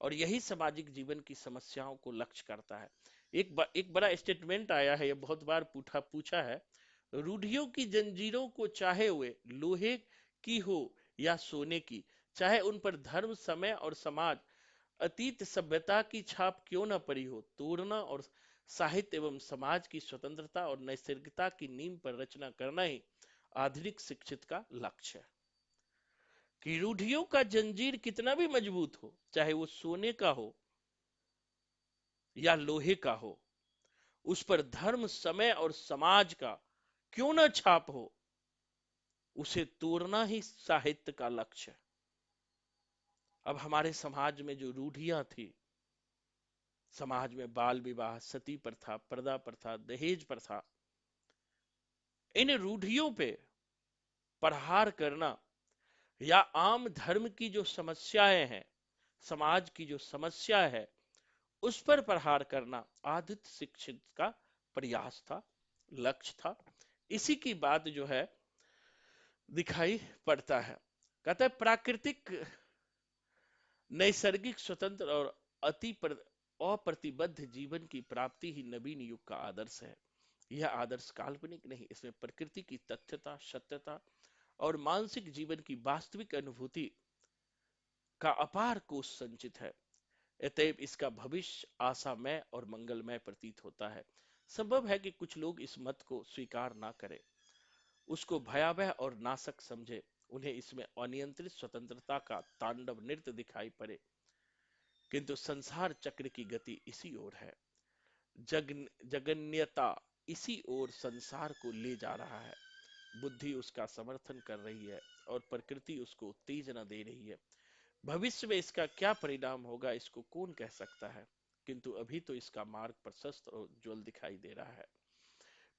A: और यही सामाजिक जीवन की समस्याओं को लक्ष्य करता है। एक बड़ा स्टेटमेंट आया है, ये बहुत बार पूछा है। रूढ़ियों की जंजीरों को, चाहे वे लोहे की हो या सोने की, चाहे उन पर धर्म, समय और समाज, अतीत सभ्यता की छाप क्यों न पड़ी हो, तोड़ना और साहित्य एवं समाज की स्वतंत्रता और नैसर्गिकता की नींव पर रचना करना ही आधुनिक शिक्षित का लक्ष्य है। कि रूढ़ियों का जंजीर कितना भी मजबूत हो, चाहे वो सोने का हो या लोहे का हो, उस पर धर्म, समय और समाज का क्यों न छाप हो, उसे तोड़ना ही साहित्य का लक्ष्य है। अब हमारे समाज में जो रूढ़ियां थी, समाज में बाल विवाह, सती प्रथा, पर्दा प्रथा, दहेज प्रथा, इन रूढ़ियों पे प्रहार करना या आम धर्म की जो समस्याएं हैं, समाज की जो समस्या है, उस पर प्रहार करना आदित्य शिक्षित का प्रयास था, लक्ष्य था। इसी की बात जो है दिखाई पड़ता है। कहता है प्राकृतिक, नैसर्गिक, स्वतंत्र और अप्रतिबद्ध जीवन की प्राप्ति ही नवीन युग का आदर्श है। यह आदर्श काल्पनिक नहीं, इसमें प्रकृति की तथ्यता, सत्यता और मानसिक जीवन की वास्तविक अनुभूति का अपार कोश संचित है। अतएव इसका भविष्य आशामय और मंगलमय प्रतीत होता है। संभव है कि कुछ लोग इस मत को स्वीकार ना करें, उसको भयावह और नाशक समझे, उन्हें इसमें अनियंत्रित स्वतंत्रता का तांडव नृत्य दिखाई पड़े, किंतु संसार चक्र की गति इसी ओर है। जगन्यता इसी ओर संसार को ले जा रहा है। बुद्धि उसका समर्थन कर रही है और प्रकृति उसको उत्तेजना दे रही है। भविष्य में इसका क्या परिणाम होगा इसको कौन कह सकता है, किंतु अभी तो इसका मार्ग प्रशस्त और उज्ज्वल दिखाई दे रहा है।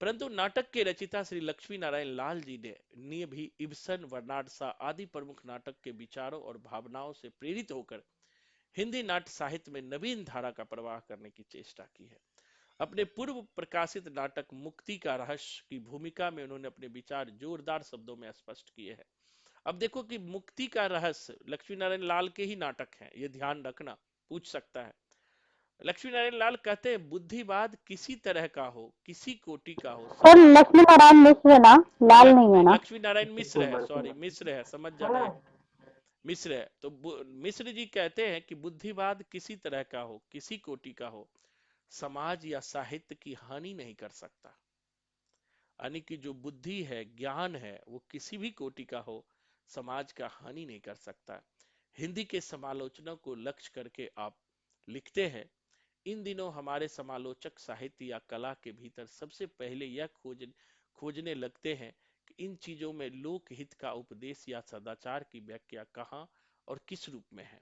A: परंतु नाटक के रचिता श्री लक्ष्मी नारायण लाल जी ने भी इब्सन, बर्नार्ड शॉ आदि प्रमुख नाटक के विचारों और भावनाओं से प्रेरित होकर हिंदी नाट्य साहित्य में नवीन धारा का प्रवाह करने की चेष्टा की है। अपने पूर्व प्रकाशित नाटक मुक्ति का रहस्य की भूमिका में उन्होंने अपने विचार जोरदार शब्दों में स्पष्ट किए हैं। अब देखो कि मुक्ति का रहस्य लक्ष्मी नारायण लाल के ही नाटक हैं, ये ध्यान रखना, पूछ सकता है। लक्ष्मी नारायण लाल कहते हैं बुद्धिवाद किसी तरह का हो, किसी कोटि का हो,
F: सर
A: समाज
F: लक्ष्मी नारायण मिश्र है ना, लाल नहीं है ना।
A: लक्ष्मी नारायण मिश्र है, सॉरी मिश्र है, समझ जाना, मिश्र है। तो मिश्र जी कहते हैं कि बुद्धिवाद किसी तरह का हो, किसी कोटि का हो, समाज या साहित्य की हानि नहीं कर सकता। यानी कि जो बुद्धि है, ज्ञान है, वो किसी भी कोटि का हो, समाज का हानि नहीं कर सकता। हिंदी के समालोचनों को लक्ष्य करके आप लिखते हैं, इन दिनों हमारे समालोचक साहित्य या कला के भीतर सबसे पहले यह खोजने लगते हैं कि इन चीजों में लोक हित का उपदेश या सदाचार की व्याख्या कहाँ और किस रूप में है।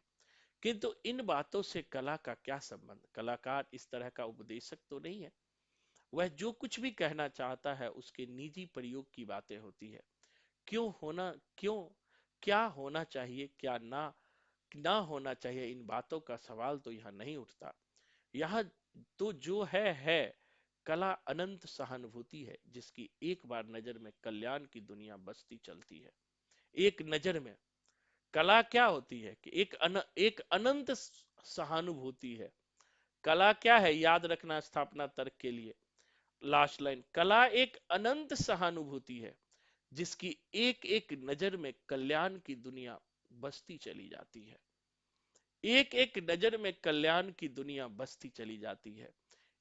A: किंतु इन बातों से कला का क्या संबंध? कलाकार इस तरह का उपदेशक तो नहीं है। वह जो कुछ भी कहना चाहता है उसके निजी प्रयोग की बातें होती है। क्यों क्या होना चाहिए, क्या ना होना चाहिए, इन बातों का सवाल तो यहाँ नहीं उठता। यहाँ तो जो है कला अनंत सहानुभूति है, जिसकी एक बार नजर में कल्याण की दुनिया बसती चलती है। एक नजर में कला क्या होती है कि एक अनंत सहानुभूति है। कला क्या है, याद रखना स्थापना तर्क के लिए, लास्ट लाइन, कला एक अनंत सहानुभूति है जिसकी एक एक नजर में कल्याण की दुनिया बसती चली जाती है। एक एक नजर में कल्याण की दुनिया बसती चली जाती है।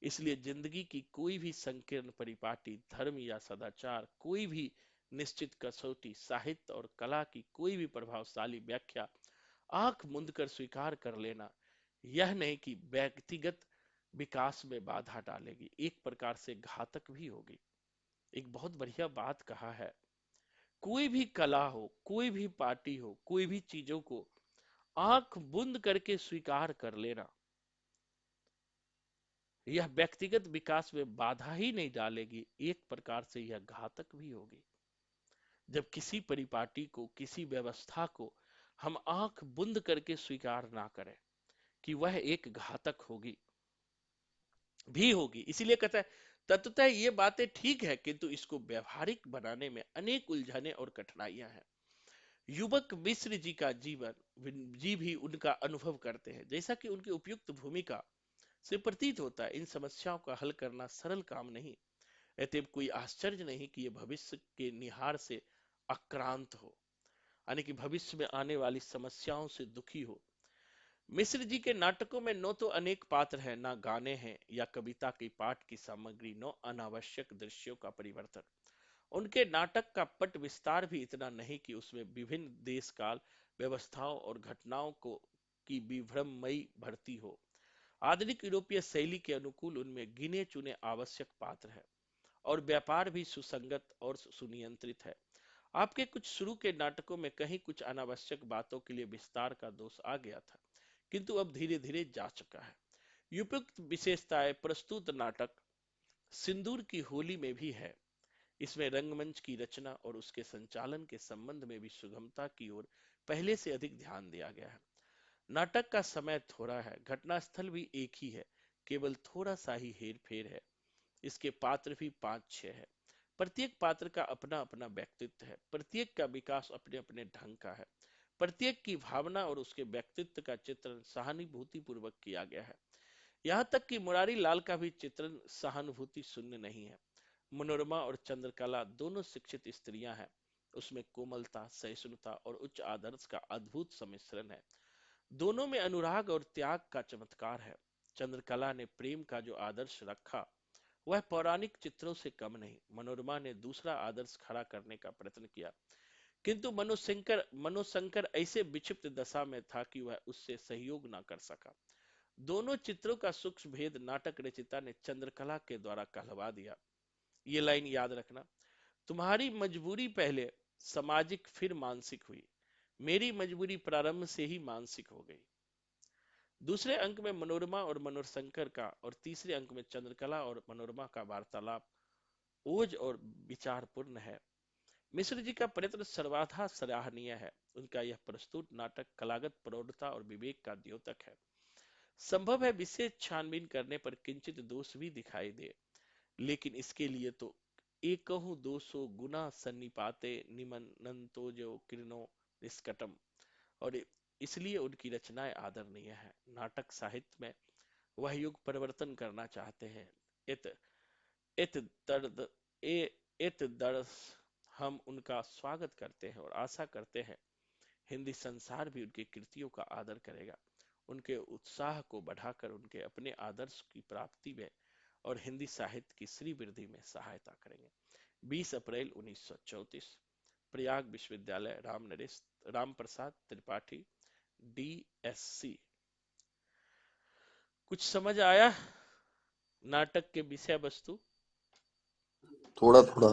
A: इसलिए जिंदगी की कोई भी संकीर्ण परिपाटी, धर्म या सदाचार, कोई भी निश्चित कसौटी, साहित्य और कला की कोई भी प्रभावशाली व्याख्या आंख मूंद कर स्वीकार कर लेना, यह नहीं कि व्यक्तिगत विकास में बाधा डालेगी, एक प्रकार से घातक भी होगी। एक बहुत बढ़िया बात कहा है, कोई भी कला हो, कोई भी पार्टी हो, कोई भी चीजों को आंख बंद करके स्वीकार कर लेना, यह व्यक्तिगत विकास में बाधा ही नहीं डालेगी, एक प्रकार से यह घातक भी होगी। जब किसी परिपाटी को, किसी व्यवस्था को हम आंख बंद करके स्वीकार ना करें कि वह एक घातक होगी भी होगी। इसीलिए कहता है तत्वतः ये बातें ठीक है, किंतु इसको व्यवहारिक बनाने में अनेक उलझने और कठिनाइयां हैं। युवक मिश्र जी का जीवन जी भी उनका अनुभव करते हैं, जैसा कि उनकी उपयुक्त भूमिका से प्रतीत होता है। इन समस्याओं का हल करना सरल काम नहीं, अतएव कोई आश्चर्य नहीं कि ये भविष्य के निहार से आक्रांत हो, यानी कि भविष्य में आने वाली समस्याओं से दुखी हो। मिश्र जी के नाटकों में न तो अनेक पात्र हैं, ना गाने हैं या कविता की पाठ की सामग्री, न अनावश्यक दृश्यों का परिवर्तन। उनके नाटक का पट विस्तार भी इतना नहीं कि उसमें विभिन्न देश काल, व्यवस्थाओं और घटनाओं को की विभ्रममयी भरती हो। आधुनिक यूरोपीय शैली के अनुकूल उनमें गिने चुने आवश्यक पात्र हैं और व्यापार भी सुसंगत और सुनियंत्रित है। आपके कुछ शुरू के नाटकों में कहीं कुछ अनावश्यक बातों के लिए विस्तार का दोष आ गया था, किंतु अब धीरे धीरे जा चुका है। उपयुक्त विशेषताएं प्रस्तुत नाटक सिंदूर की होली में भी है। इसमें रंगमंच की रचना और उसके संचालन के संबंध में भी सुगमता की ओर पहले से अधिक ध्यान दिया गया है। नाटक का समय थोड़ा है, घटनास्थल भी एक ही है, केवल थोड़ा सा ही हेर फेर है। इसके पात्र भी 5-6 है। प्रत्येक पात्र का अपना अपना व्यक्तित्व है, प्रत्येक का विकास अपने अपने ढंग का है, प्रत्येक की भावना और उसके व्यक्तित्व का चित्रण सहानुभूति पूर्वक किया गया है। यहाँ तक कि मुरारी लाल का भी चित्रण सहानुभूति शून्य नहीं है। मनोरमा और चंद्रकला दोनों शिक्षित स्त्रियां हैं, उसमें कोमलता, सहिष्णुता और उच्च आदर्श का अद्भुत सम्मिश्रण है। दोनों में अनुराग और त्याग का चमत्कार है। चंद्रकला ने प्रेम का जो आदर्श रखा वह पौराणिक चित्रों से कम नहीं। मनोरमा ने दूसरा आदर्श खड़ा करने का प्रयत्न किया, किंतु मनोशंकर ऐसे विक्षिप्त दशा में था कि वह उससे सहयोग न कर सका। दोनों चित्रों का सूक्ष्म भेद नाटक रचिता ने चंद्रकला के द्वारा कहलवा दिया। ये लाइन याद रखना। तुम्हारी मजबूरी पहले सामाजिक फिर मानसिक हुई, मेरी मजबूरी प्रारंभ से ही मानसिक हो गई। दूसरे अंक में मनोरमा और मनोरशंकर का और तीसरे अंक में चंद्रकला और मनोरमा का वार्तालाप ओज और विचारपूर्ण है। मिश्र जी का प्रयत्न सर्वाधा सराहनीय है। उनका यह प्रस्तुत नाटक कलागत प्रौढ़ता और विवेक का द्योतक है। संभव है विशेष छानबीन करने पर किंचित दोष भी दिखाई दे, लेकिन इसके लिए तो एकहु 200 गुना सन्निपाते निमनंतो जो किरणो निष्कटम, और इसलिए उनकी रचनाएं आदरणीय है। नाटक साहित्य में वह युग परिवर्तन करना चाहते हैं। इत इत दर्द इत दर्द हम उनका स्वागत करते हैं और आशा करते हैं हिंदी संसार भी उनकी कृतियों का आदर करेगा, उनके उत्साह को बढ़ाकर उनके अपने आदर्श की प्राप्ति में और हिंदी साहित्य की श्री वृद्धि में सहायता करेंगे। 20 अप्रैल 1934, प्रयाग विश्वविद्यालय, राम प्रसाद त्रिपाठी, DSc। कुछ समझ आया नाटक के विषय वस्तु?
H: थोड़ा थोड़ा।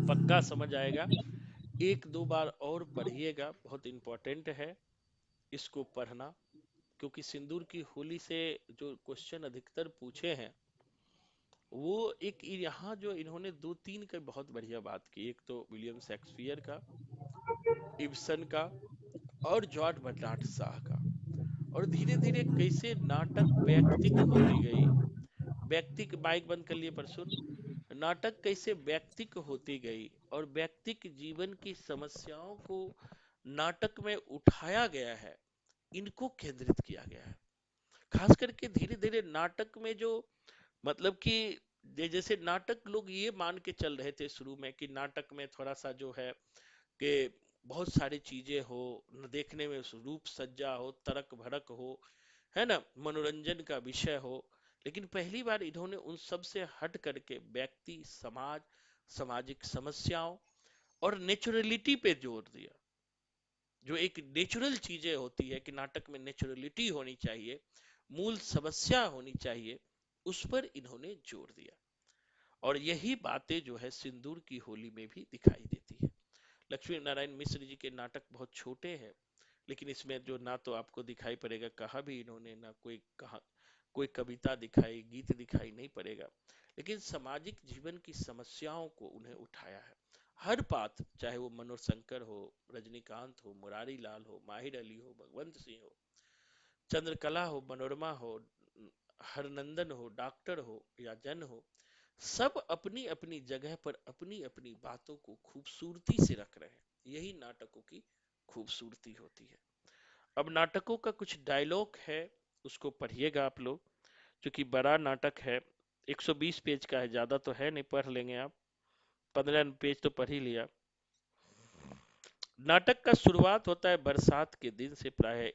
A: पक्का समझ आएगा। एक दो बार और पढ़िएगा, बहुत इंपॉर्टेंट है इसको पढ़ना, क्योंकि सिंदूर की होली से जो क्वेश्चन अधिकतर पूछे हैं वो एक यहाँ जो इन्होंने 2-3 का बहुत बढ़िया बात की। एक तो विलियम शेक्सपियर का, इब्सन का और जॉर्ज बर्नार्ड शाह का, और धीरे धीरे कैसे नाटक व्यक्तिक होती गई। व्यक्तिक, माइक बंद कर लिए परसुन। नाटक कैसे व्यक्तिक होती गई और व्यक्तिक जीवन की समस्याओं को नाटक में उठाया गया है, इनको केंद्रित किया गया है। खास करके धीरे धीरे नाटक में जो मतलब कि जैसे नाटक लोग ये मान के चल रहे थे शुरू में कि नाटक में थोड़ा सा जो है कि बहुत सारी चीजें हो, देखने में रूप सज्जा हो, तड़क भड़क हो, है ना, मनोरंजन का विषय हो, लेकिन पहली बार इन्होंने उन सब से हट करके व्यक्ति, समाज, सामाजिक समस्याओं और नेचुरलिटी पे जोर दिया। जो एक नेचुरल चीजें होती है कि नाटक में नेचुरलिटी होनी चाहिए, मूल समस्या होनी चाहिए, उस पर इन्होंने जोर दिया। और यही बातें जो है सिंदूर की होली में भी दिखाई देती है। लक्ष्मी नारायण मिश्र जी के नाटक बहुत छोटे हैं, लेकिन इसमें जो ना तो आपको दिखाई पड़ेगा कहा भी इन्होंने, ना कोई कविता दिखाई, गीत दिखाई नहीं पड़ेगा, लेकिन सामाजिक जीवन की समस्याओं को उन्हें उठाया है। हर बात, चाहे वो मनोज शंकर हो, रजनीकांत हो, मुरारी लाल हो, माहिर अली हो, भगवंत सिंह हो, चंद्रकला हो, मनोरमा हो, हरनंदन हो, डॉक्टर हो या जन हो, सब अपनी अपनी जगह पर अपनी अपनी बातों को खूबसूरती से रख रहे हैं। यही नाटकों की खूबसूरती होती है। अब नाटकों का कुछ डायलॉग है, उसको पढ़िएगा आप लोग, क्योंकि बड़ा नाटक है, 120 पेज का है, ज्यादा तो है नहीं, पढ़ लेंगे आप, 15 पेज तो पढ़ ही लिया। नाटक का शुरुआत होता है बरसात के दिन से। प्राय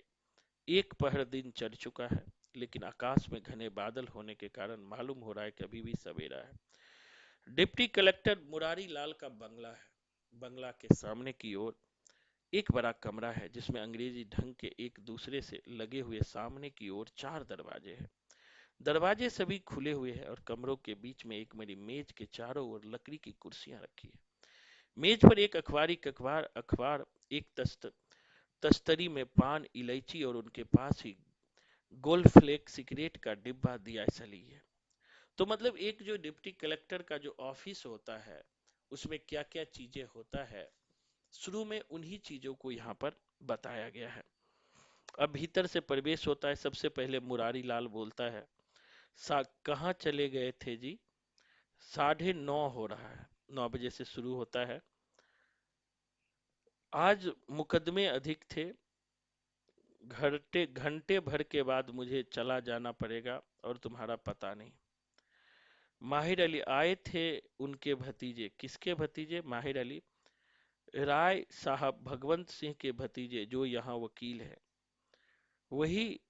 A: एक पहर दिन चढ़ चुका है, लेकिन आकाश में घने बादल होने के कारण मालूम हो रहा है कि अभी भी सवेरा है। डिप्टी कलेक्टर मुरारी लाल का बंगला है। बंगला के सामने की ओर एक बड़ा कमरा है, जिसमें अंग्रेजी ढंग के एक दूसरे से लगे हुए सामने की ओर 4 दरवाजे हैं। दरवाजे सभी खुले हुए हैं और कमरों के बीच में एक बड़ी मेज के चारों ओर लकड़ी की कुर्सियां रखी है। मेज पर एक अखबार, एक तस्तरी में पान, इलायची और उनके पास ही गोल्ड फ्लेक सिगरेट का डिब्बा दिया सली है। तो मतलब एक जो डिप्टी कलेक्टर का जो ऑफिस होता है उसमें क्या क्या चीजें होता है, शुरू में उन्हीं चीजों को यहाँ पर बताया गया है। अब भीतर से प्रवेश होता है। सबसे पहले मुरारी लाल बोलता है, कहाँ चले गए थे जी? 9:30 हो रहा है। 9 बजे से शुरू होता है। आज मुकदमे अधिक थे, घंटे भर के बाद मुझे चला जाना पड़ेगा और तुम्हारा पता नहीं। माहिर अली आए थे, उनके भतीजे। किसके भतीजे? माहिर अली, राय साहब भगवंत सिंह के भतीजे, जो यहाँ वकील है। वही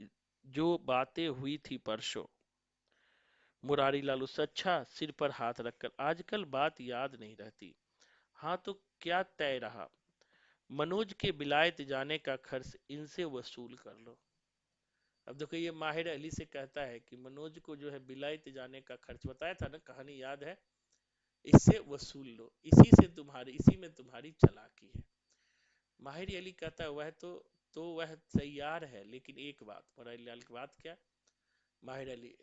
A: जो बातें हुई थी परसों। मुरारी लालू, अच्छा, सिर पर हाथ रखकर, आजकल बात याद नहीं रहती। हाँ तो क्या तय रहा? मनोज के विलायत जाने का खर्च इनसे वसूल कर लो। अब देखो ये माहिर अली से कहता है कि मनोज को जो है विलायत जाने का खर्च, बताया था ना, कहानी याद है, इससे वसूल लो, इसी में तुम्हारी चालाकी है। माहिर अली कहता है वह तैयार है, लेकिन एक बात, मुरारी लाल की बात क्या? माहिर अली,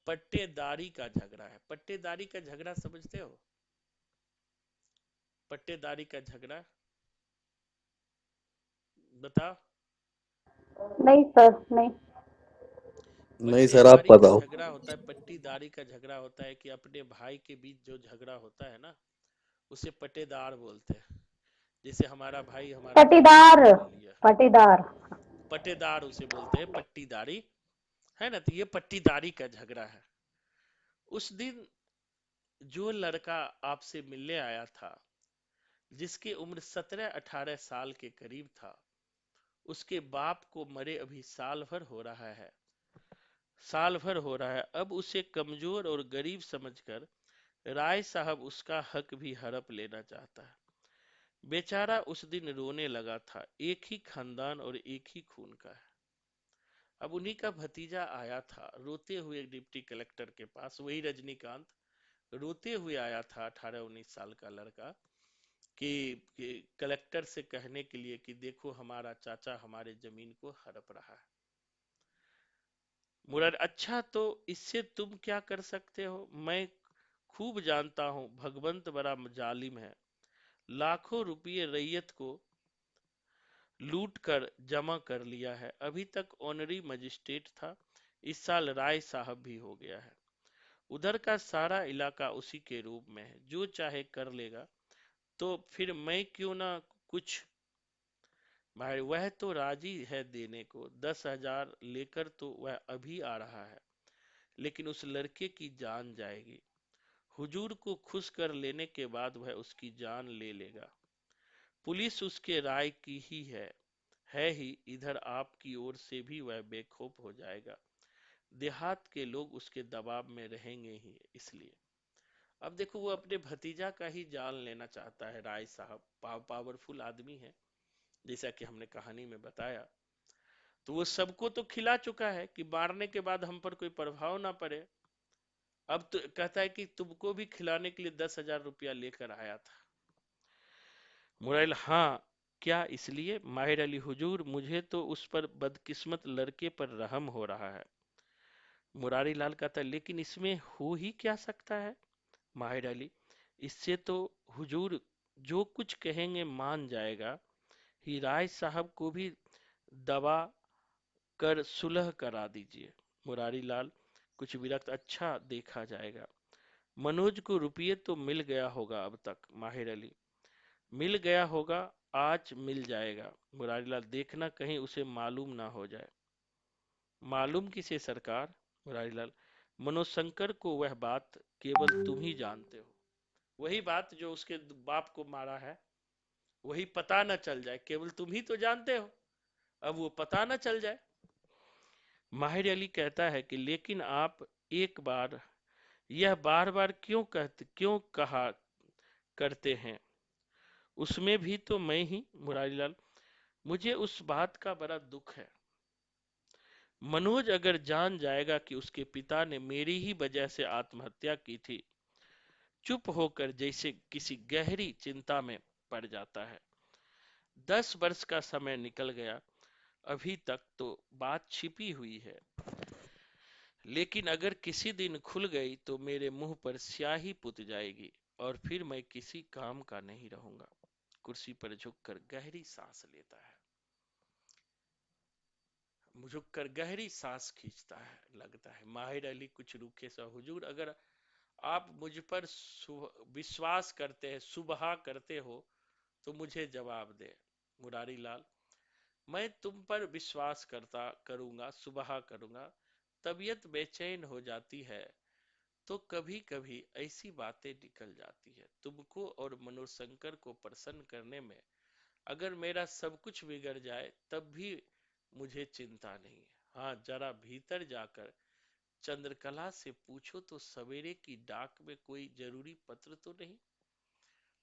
A: पट्टेदारी का झगड़ा है। पट्टेदारी का झगड़ा समझते हो? पट्टेदारी का झगड़ा बताओ।
F: नहीं सर, नहीं।
H: नहीं सर, आप
A: पट्टेदारी का
H: बताओ।
A: झगड़ा होता है, पट्टीदारी का झगड़ा होता है कि अपने भाई के बीच जो झगड़ा होता है ना, उसे पट्टेदार बोलते हैं। जैसे हमारा भाई हमारा जमीन
F: पटीदार,
A: खरीद लिया,
F: पटीदार।
A: पट्टेदार उसे बोलते हैं, पट्टीदारी है ना। तो ये पट्टीदारी का झगड़ा है। उस दिन जो लड़का आपसे मिलने आया था, जिसकी उम्र 17-18 साल के करीब था, उसके बाप को मरे अभी साल भर हो रहा है। साल भर हो रहा है। अब उसे कमजोर और गरीब समझकर राय साहब उसका हक भी हड़प लेना चाहता है। बेचारा उस दिन रोने लगा था। एक ही खानदान और एक ही खून का है। अब उन्हीं का भतीजा आया था रोते हुए डिप्टी कलेक्टर के पास, वही रजनीकांत रोते हुए आया था, 18-19 साल का लड़का, कि कलेक्टर से कहने के लिए कि देखो हमारा चाचा हमारे जमीन को हड़प रहा है। मुरार, अच्छा तो इससे तुम क्या कर सकते हो? मैं खूब जानता हूं, भगवंत बड़ा जालिम है। लाखों रुपये रैयत को लूट कर जमा कर लिया है। अभी तक ऑनरी मजिस्ट्रेट था, इस साल राय साहब भी हो गया है। उधर का सारा इलाका उसी के रूप में है, जो चाहे कर लेगा। तो फिर मैं क्यों ना कुछ? भाई वह तो राजी है देने को, 10,000 लेकर तो वह अभी आ रहा है, लेकिन उस लड़के की जान जाएगी। हुजूर को खुश कर लेने के बाद वह उसकी जान ले लेगा। पुलिस उसके राय की ही है ही। इधर आपकी ओर से भी वह बेखौफ हो जाएगा। देहात के लोग उसके दबाव में रहेंगे ही, इसलिए। अब देखो, वो अपने भतीजा का ही जान लेना चाहता है। राय साहब पावरफुल आदमी है, जैसा कि हमने कहानी में बताया। तो वो सबको तो खिला चुका है कि मारने के बाद हम पर कोई प्रभाव ना पड़े। अब तो कहता है कि तुमको भी खिलाने के लिए 10,000 रुपया लेकर आया था। मुरैल, हाँ क्या इसलिए? माहिर अली, हुजूर मुझे तो उस पर बदकिस्मत लड़के पर रहम हो रहा है। मुरारी लाल कहता है, लेकिन इसमें हो ही क्या सकता है? माहिर अली, इससे तो हुजूर जो कुछ कहेंगे मान जाएगा ही। राय साहब को भी दबा कर सुलह करा दीजिए। मुरारी लाल कुछ विरक्त, अच्छा देखा जाएगा। मनोज को रुपये तो मिल गया होगा अब तक। माहिर अली, मिल गया होगा, आज मिल जाएगा। मुरारी लाल, देखना कहीं उसे मालूम ना हो जाए। मालूम किसे सरकार? मुरारी लाल, मनोशंकर को वह बात केवल तुम ही जानते हो। वही बात जो उसके बाप को मारा है, वही पता न चल जाए, केवल तुम ही तो जानते हो। अब वो पता न चल जाए। माहिर अली कहता है कि लेकिन आप एक बार यह बार बार क्यों कहा करते हैं? उसमें भी तो मैं ही। मुरारी लाल, मुझे उस बात का बड़ा दुख है। मनोज अगर जान जाएगा कि उसके पिता ने मेरी ही वजह से आत्महत्या की थी, चुप होकर जैसे किसी गहरी चिंता में पड़ जाता है। 10 वर्ष का समय निकल गया, अभी तक तो बात छिपी हुई है, लेकिन अगर किसी दिन खुल गई तो मेरे मुंह पर स्याही पुत जाएगी और फिर मैं किसी काम का नहीं रहूंगा। कुर्सी पर झुककर गहरी सांस लेता है। झुककर गहरी सांस खींचता है। लगता है माहिर अली कुछ रूखे सा, हुजूर अगर आप मुझ पर विश्वास करते हैं, सुबह करते हो, तो मुझे जवाब दे। मुरारी लाल, मैं तुम पर विश्वास करूंगा, सुबह करूंगा। तबीयत बेचैन हो जाती है तो कभी कभी ऐसी बातें निकल जाती है। तुमको और मनोशंकर को प्रसन्न करने में अगर मेरा सब कुछ बिगड़ जाए तब भी मुझे चिंता नहीं है। हाँ, जरा भीतर जाकर चंद्रकला से पूछो तो सवेरे की डाक में कोई जरूरी पत्र तो नहीं।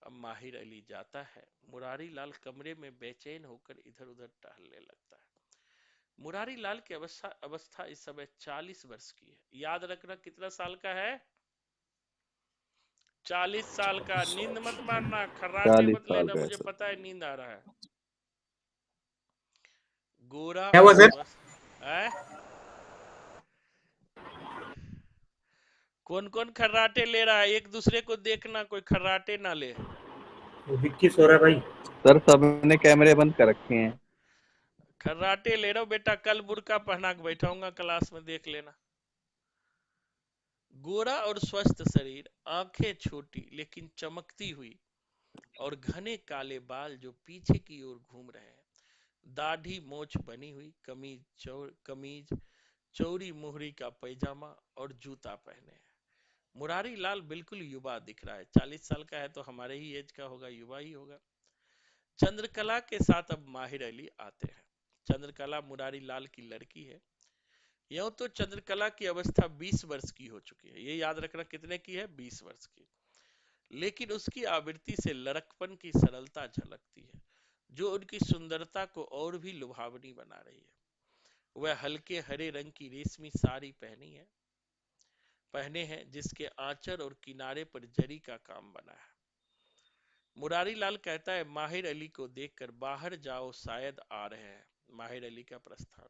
A: अब माहिर अली जाता है। मुरारी लाल कमरे में बेचैन होकर इधर उधर टहलने लगता है। मुरारी लाल की अवस्था इस समय 40 वर्ष की है। याद रखना कितना साल का है? 40 साल का, नींद मत मारना, खर्राटे
H: 40
A: मत
H: साल
A: लेना,
H: का है
A: मुझे
H: सर।
A: पता है नींद आ रहा है। गोरा
D: क्या
A: और
D: हुआ सर?
A: स्वस्थ है। कौन कौन खर्राटे ले रहा है, एक दूसरे को देखना, कोई खर्राटे ना ले।
D: विक्की सो रहा है भाई।
H: सर सबने कैमरे बंद कर रखे हैं।
A: खर्राटे ले रहा हूं बेटा, कल बुर्का पहना के बैठाऊंगा क्लास में, देख लेना। गोरा और स्वस्थ शरीर, आंखें छोटी लेकिन चमकती हुई, और घने काले बाल जो पीछे की ओर घूम रहे हैं। दाढ़ी मोछ बनी हुई, कमीज चौड़ी मोहरी का पैजामा और जूता पहने हैं। मुरारी लाल बिल्कुल युवा दिख रहा है, 40 साल का है तो हमारे ही एज का होगा, युवा ही होगा। चंद्रकला के साथ अब माहिर अली आते हैं। चंद्रकला मुरारी लाल की लड़की है। यूं तो चंद्रकला की अवस्था 20 वर्ष की हो चुकी है, ये याद रखना, कितने की है, 20 वर्ष की। लेकिन उसकी आवृत्ति से लड़कपन की सरलता झलकती है, जो उनकी सुंदरता को और भी लुभावनी बना रही है। वह हल्के हरे रंग की रेशमी साड़ी पहने हैं, जिसके आंचल और किनारे पर जरी का काम बना है। मुरारी लाल कहता है, माहिर अली को देखकर बाहर जाओ, शायद आ रहे हैं। माहिर अली का प्रस्थान।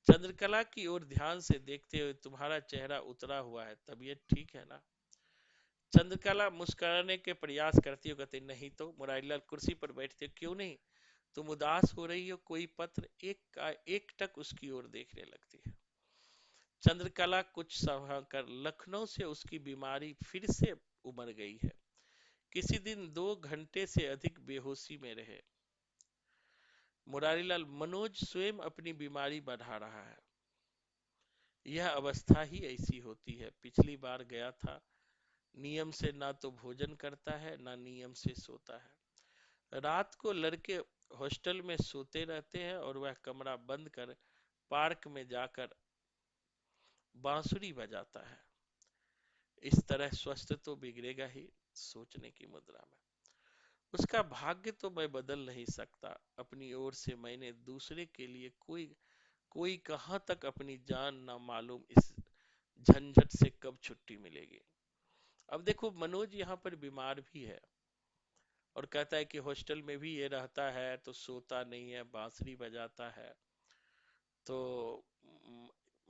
A: चंद्रकला की ओर ध्यान से देखते हुए, तुम्हारा चेहरा उतरा हुआ है, तबीयत ठीक है ना? चंद्रकला मुस्कुराने के प्रयास करती हो, कहते नहीं तो। मुरारी लाल कुर्सी पर बैठते हो, क्यों नहीं, तुम उदास हो रही हो, कोई पत्र? एक टक उसकी ओर देखने लगती है। चंद्रकला कुछ सहा कर, लखनऊ से उसकी बीमारी फिर से उमड़ गई है। किसी दिन 2 घंटे से अधिक बेहोशी में रहे। मुरारीलाल, मनोज स्वयं अपनी बीमारी बढ़ा रहा है। यह अवस्था ही ऐसी होती है। पिछली बार गया था, नियम से ना तो भोजन करता है, ना नियम से सोता है। रात को लड़के हॉस्टल में सोते रहते हैं और वह कमरा बंद कर पार्क में जाकर बांसुरी बजाता है। इस तरह स्वस्थ तो बिगड़ेगा ही। सोचने की मुद्रा में, उसका भाग्य तो मैं बदल नहीं सकता। अपनी ओर से मैंने दूसरे के लिए कोई कोई कहां तक अपनी जान ना मालूम, इस झंझट से कब छुट्टी मिलेगी। अब देखो, मनोज यहाँ पर बीमार भी है और कहता है कि हॉस्टल में भी ये रहता है तो सोता नहीं है, बांसुरी बजाता है। तो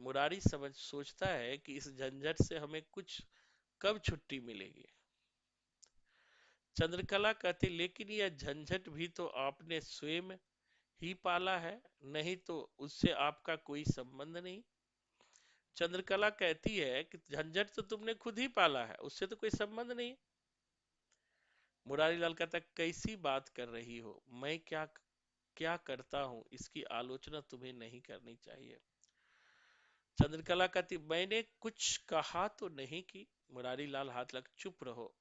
A: मुरारी सोचता है कि इस झंझट से हमें कुछ कब छुट्टी मिलेगी। चंद्रकला कहती, लेकिन यह झंझट भी तो आपने स्वयं ही पाला है, नहीं तो उससे आपका कोई संबंध नहीं। चंद्रकला कहती है कि झंझट तो तुमने खुद ही पाला है, उससे तो कोई संबंध नहीं। मुरारी लाल कहता, कैसी बात कर रही हो, मैं क्या क्या करता हूं, इसकी आलोचना तुम्हें नहीं करनी चाहिए। चंद्रकला कहती, मैंने कुछ कहा तो नहीं कि। मुरारी लाल हाथ लग, चुप रहो।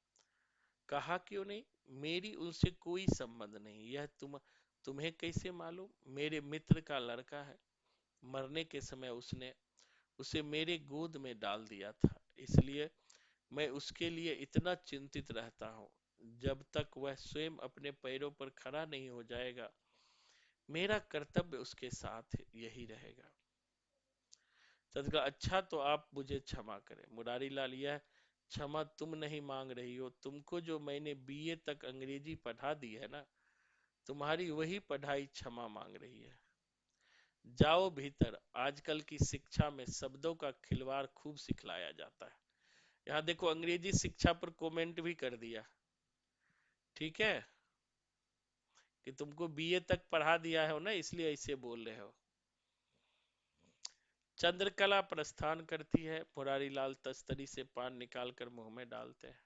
A: कहा क्यों नहीं? मेरी उनसे कोई संबंध नहीं। यह तुम्हें कैसे मालूम? मेरे मित्र का लड़का है, मरने के समय उसने उसे मेरे गोद में डाल दिया था, इसलिए मैं उसके लिए इतना चिंतित रहता हूँ। जब तक वह स्वयं अपने पैरों पर खड़ा नहीं हो जाएगा, मेरा कर्तव्य उसके साथ यही रहेगा। चंद्रकला, अच्छा तो आप मुझे क्षमा करें। मुरारी लाल, यह क्षमा तुम नहीं मांग रही हो, तुमको जो मैंने बीए तक अंग्रेजी पढ़ा दी है ना, तुम्हारी वही पढ़ाई क्षमा मांग रही है। जाओ भीतर, आजकल की शिक्षा में शब्दों का खिलवाड़ खूब सिखलाया जाता है। यहाँ देखो, अंग्रेजी शिक्षा पर कमेंट भी कर दिया, ठीक है, कि तुमको बीए तक पढ़ा दिया है ना, इसलिए ऐसे बोल रहे हो। चंद्रकला प्रस्थान करती है। मुरारी लाल तस्तरी से पान निकालकर मुंह में डालते हैं।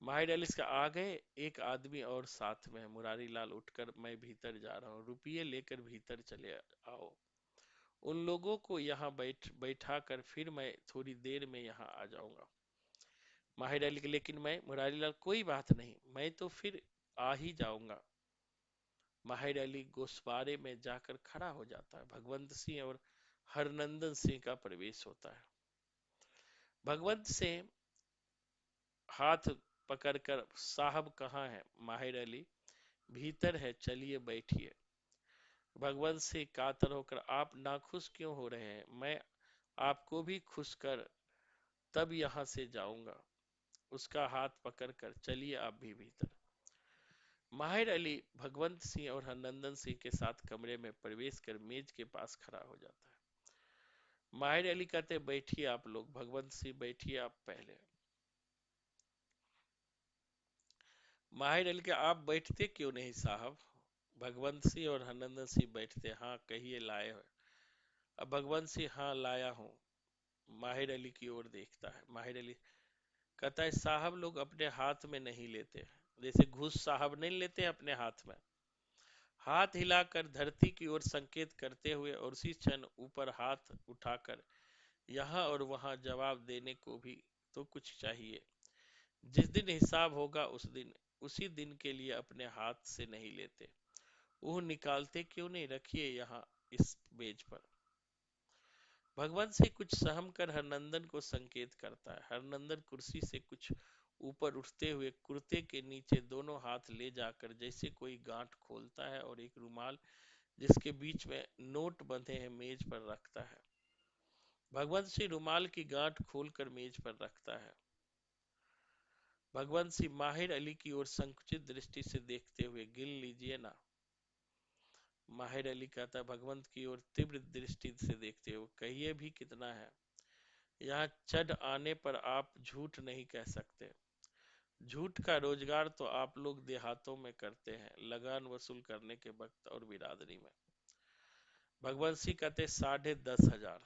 A: माहिर अली का आ गए, एक आदमी और साथ में है। मुरारी लाल उठकर, मैं भीतर जा रहा हूँ, रुपये लेकर भीतर चले आओ। उन लोगों को यहाँ बैठा कर फिर मैं थोड़ी देर में यहाँ आ जाऊंगा। माहिर अली, लेकिन मैं। मुरारी लाल, कोई बात नहीं, मैं तो फिर आ ही जाऊंगा। माहिर अली गोशवारे में जाकर खड़ा हो जाता है। भगवंत सिंह और हरनंदन सिंह का प्रवेश होता है। भगवंत सिंह हाथ पकड़कर, साहब कहाँ है? माहिर अली, भीतर है, चलिए बैठिए। भगवंत सिंह कातर होकर, आप नाखुश क्यों हो रहे हैं? मैं आपको भी खुश कर तब यहाँ से जाऊंगा। उसका हाथ पकड़कर चलिए आप भी भीतर। माहिर अली भगवंत सिंह और हरनंदन सिंह के साथ कमरे में प्रवेश कर मेज के पास खड़ा हो जाता है। माहिर अली कहते बैठिए आप लोग। भगवंत सिंह बैठिए आप पहले। माहिर अली के आप बैठते क्यों नहीं साहब? भगवंत सिंह और हरनंदन सिंह बैठते। हाँ कहिए लाए हो? अब भगवंत सिंह हाँ लाया हूँ। माहिर अली की ओर देखता है। माहिर अली कहता है साहब लोग अपने हाथ में नहीं लेते, जैसे घूस साहब नहीं लेते अपने हाथ में। हाथ हिलाकर धरती की ओर संकेत करते हुए और उसी क्षण ऊपर हाथ उठाकर यहाँ और वहां जवाब देने को भी तो कुछ चाहिए। जिस दिन हिसाब होगा उसी दिन के लिए अपने हाथ से नहीं लेते। वो निकालते क्यों नहीं? रखिए यहाँ इस मेज पर। भगवान से कुछ सहम कर हरनंदन को संकेत करता है। हरनंदन कुर्सी से कुछ ऊपर उठते हुए कुर्ते के नीचे दोनों हाथ ले जाकर जैसे कोई गांठ खोलता है और एक रुमाल जिसके बीच में नोट बंधे हैं मेज पर रखता है। भगवंत सिंह रुमाल की गांठ खोलकर मेज पर रखता है। भगवंत सिंह माहिर अली की ओर संकुचित दृष्टि से देखते हुए गिन लीजिए ना। माहिर अली कहता है भगवंत की ओर तीव्र दृष्टि से देखते हुए कहिए भी कितना है? यहाँ चढ़ आने पर आप झूठ नहीं कह सकते। झूठ का रोजगार तो आप लोग देहातों में करते हैं, लगान वसूल करने के वक्त और बिरादरी में। भगवंत सिंह कहते 10,500।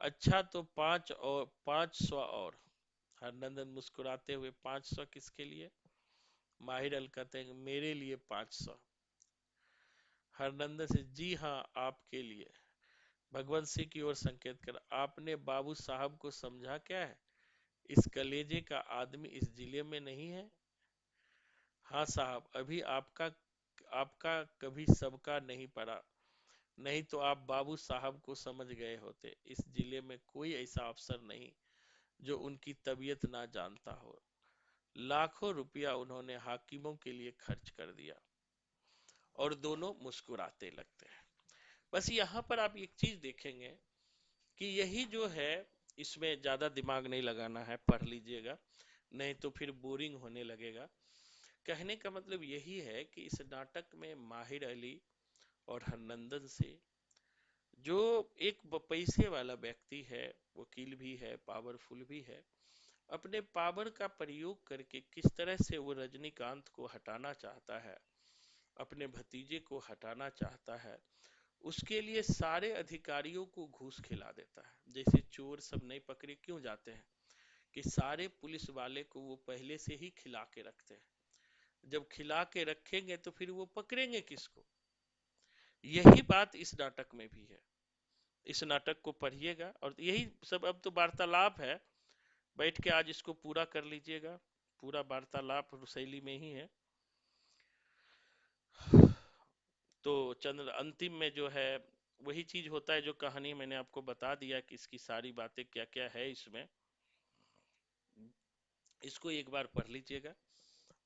A: अच्छा तो 500 और। हरनंदन मुस्कुराते हुए 500 किसके लिए? माहिर अल कहते हैं मेरे लिए 500। हरनंदन से जी हाँ आपके लिए। भगवंत सिंह की ओर संकेत कर आपने बाबू साहब को समझा क्या है? इस कलेजे का आदमी इस जिले में नहीं है। हाँ साहब अभी आपका कभी सबका नहीं पड़ा, नहीं तो आप बाबू साहब को समझ गए होते। इस जिले में कोई ऐसा अफसर नहीं जो उनकी तबीयत ना जानता हो। लाखों रुपया उन्होंने हाकिमों के लिए खर्च कर दिया। और दोनों मुस्कुराते लगते हैं। बस यहाँ पर आप एक चीज देखेंगे कि यही जो है, इसमें ज्यादा दिमाग नहीं लगाना है, पढ़ लीजिएगा नहीं तो फिर बोरिंग होने लगेगा। कहने का मतलब यही है कि इस नाटक में माहिर अली और हरनंदन से जो एक पैसे वाला व्यक्ति है, वकील भी है, पावरफुल भी है, अपने पावर का प्रयोग करके किस तरह से वो रजनीकांत को हटाना चाहता है, अपने भतीजे को हटाना चाहता है। उसके लिए सारे अधिकारियों को घूस खिला देता है। जैसे चोर सब नहीं पकड़े क्यों जाते हैं कि सारे पुलिस वाले को वो पहले से ही खिला के रखते हैं। जब खिला के रखेंगे तो फिर वो पकड़ेंगे किसको? यही बात इस नाटक में भी है। इस नाटक को पढ़िएगा और यही सब अब तो वार्तालाप है। बैठ के आज इसको पूरा कर लीजिएगा। पूरा वार्तालाप शैली में ही है। तो चंद्र अंतिम में जो है वही चीज होता है जो कहानी मैंने आपको बता दिया कि इसकी सारी बातें क्या क्या है इसमें। इसको एक बार पढ़ लीजिएगा।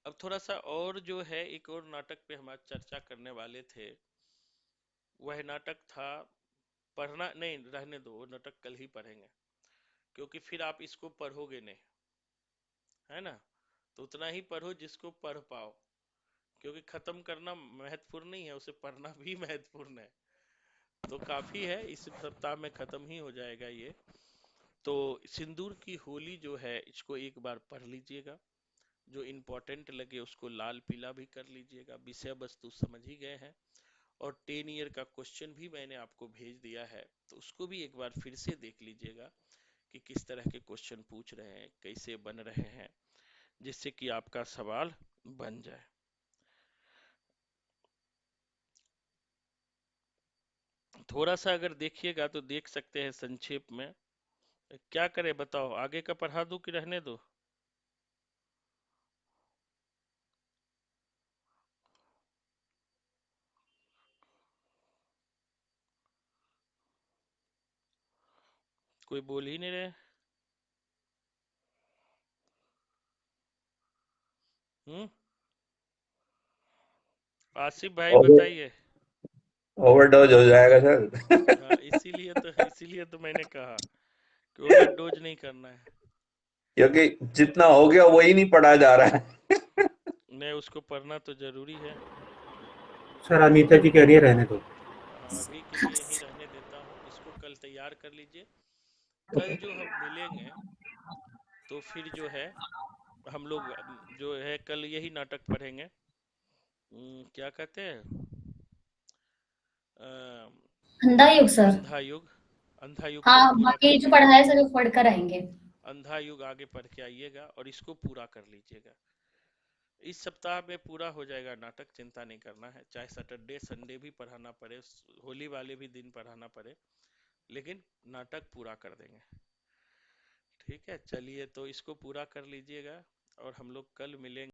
A: अब थोड़ा सा और जो है एक और नाटक पे हम आज चर्चा करने वाले थे। वह नाटक था, पढ़ना नहीं रहने दो, वो नाटक कल ही पढ़ेंगे क्योंकि फिर आप इसको पढ़ोगे नहीं, है ना? तो उतना ही पढ़ो जिसको पढ़ पाओ, क्योंकि खत्म करना महत्वपूर्ण नहीं है, उसे पढ़ना भी महत्वपूर्ण है। तो काफी है, इस सप्ताह में खत्म ही हो जाएगा ये। तो सिंदूर की होली जो है इसको एक बार पढ़ लीजिएगा। जो इम्पोर्टेंट लगे उसको लाल पीला भी कर लीजिएगा। विषय वस्तु समझ ही गए हैं। और 10 ईयर का क्वेश्चन भी मैंने आपको भेज दिया है, तो उसको भी एक बार फिर से देख लीजिएगा कि किस तरह के क्वेश्चन पूछ रहे हैं, कैसे बन रहे हैं, जिससे कि आपका सवाल बन जाए। थोड़ा सा अगर देखिएगा तो देख सकते हैं संक्षेप में। क्या करें बताओ, आगे का पढ़ा दूं कि रहने दो? कोई बोल ही नहीं रहे। हम्म, आसिफ भाई बताइए।
C: ओवरडोज हो जाएगा सर।
A: हाँ इसीलिए तो मैंने कहा कि ओवरडोज नहीं करना है।
C: क्योंकि जितना हो गया वही नहीं पढ़ा जा रहा है।
A: नहीं, उसको पढ़ना तो जरूरी है।
I: सर अनीता जी कह रही है रहने दो।
A: अभी के लिए यहीं रहने देता हूँ, इसको कल तैयार कर लीजिए। कल जो हम मिलेंगे तो फिर जो है हम लोग जो है कल यही नाटक पढ़ेंगे। क्या कहते हैं,
J: अंधा युग सर।
A: अंधा युग। अंधा युग को
J: हाँ,
A: पूरा
J: बाकी
A: कर
J: जो पढ़ा
A: लीजिए।
J: है सर वो पढ़ कर आएंगे।
A: अंधा युग आगे पढ़ के आइएगा और इसको पूरा कर लीजिएगा। इस सप्ताह में पूरा हो जाएगा नाटक, चिंता नहीं करना है। चाहे सैटरडे संडे भी पढ़ाना पड़े, होली वाले भी दिन पढ़ाना पड़े, लेकिन नाटक पूरा कर देंगे। ठीक है, चलिए तो इसको पूरा कर लीजिएगा और हम लोग कल मिलेंगे।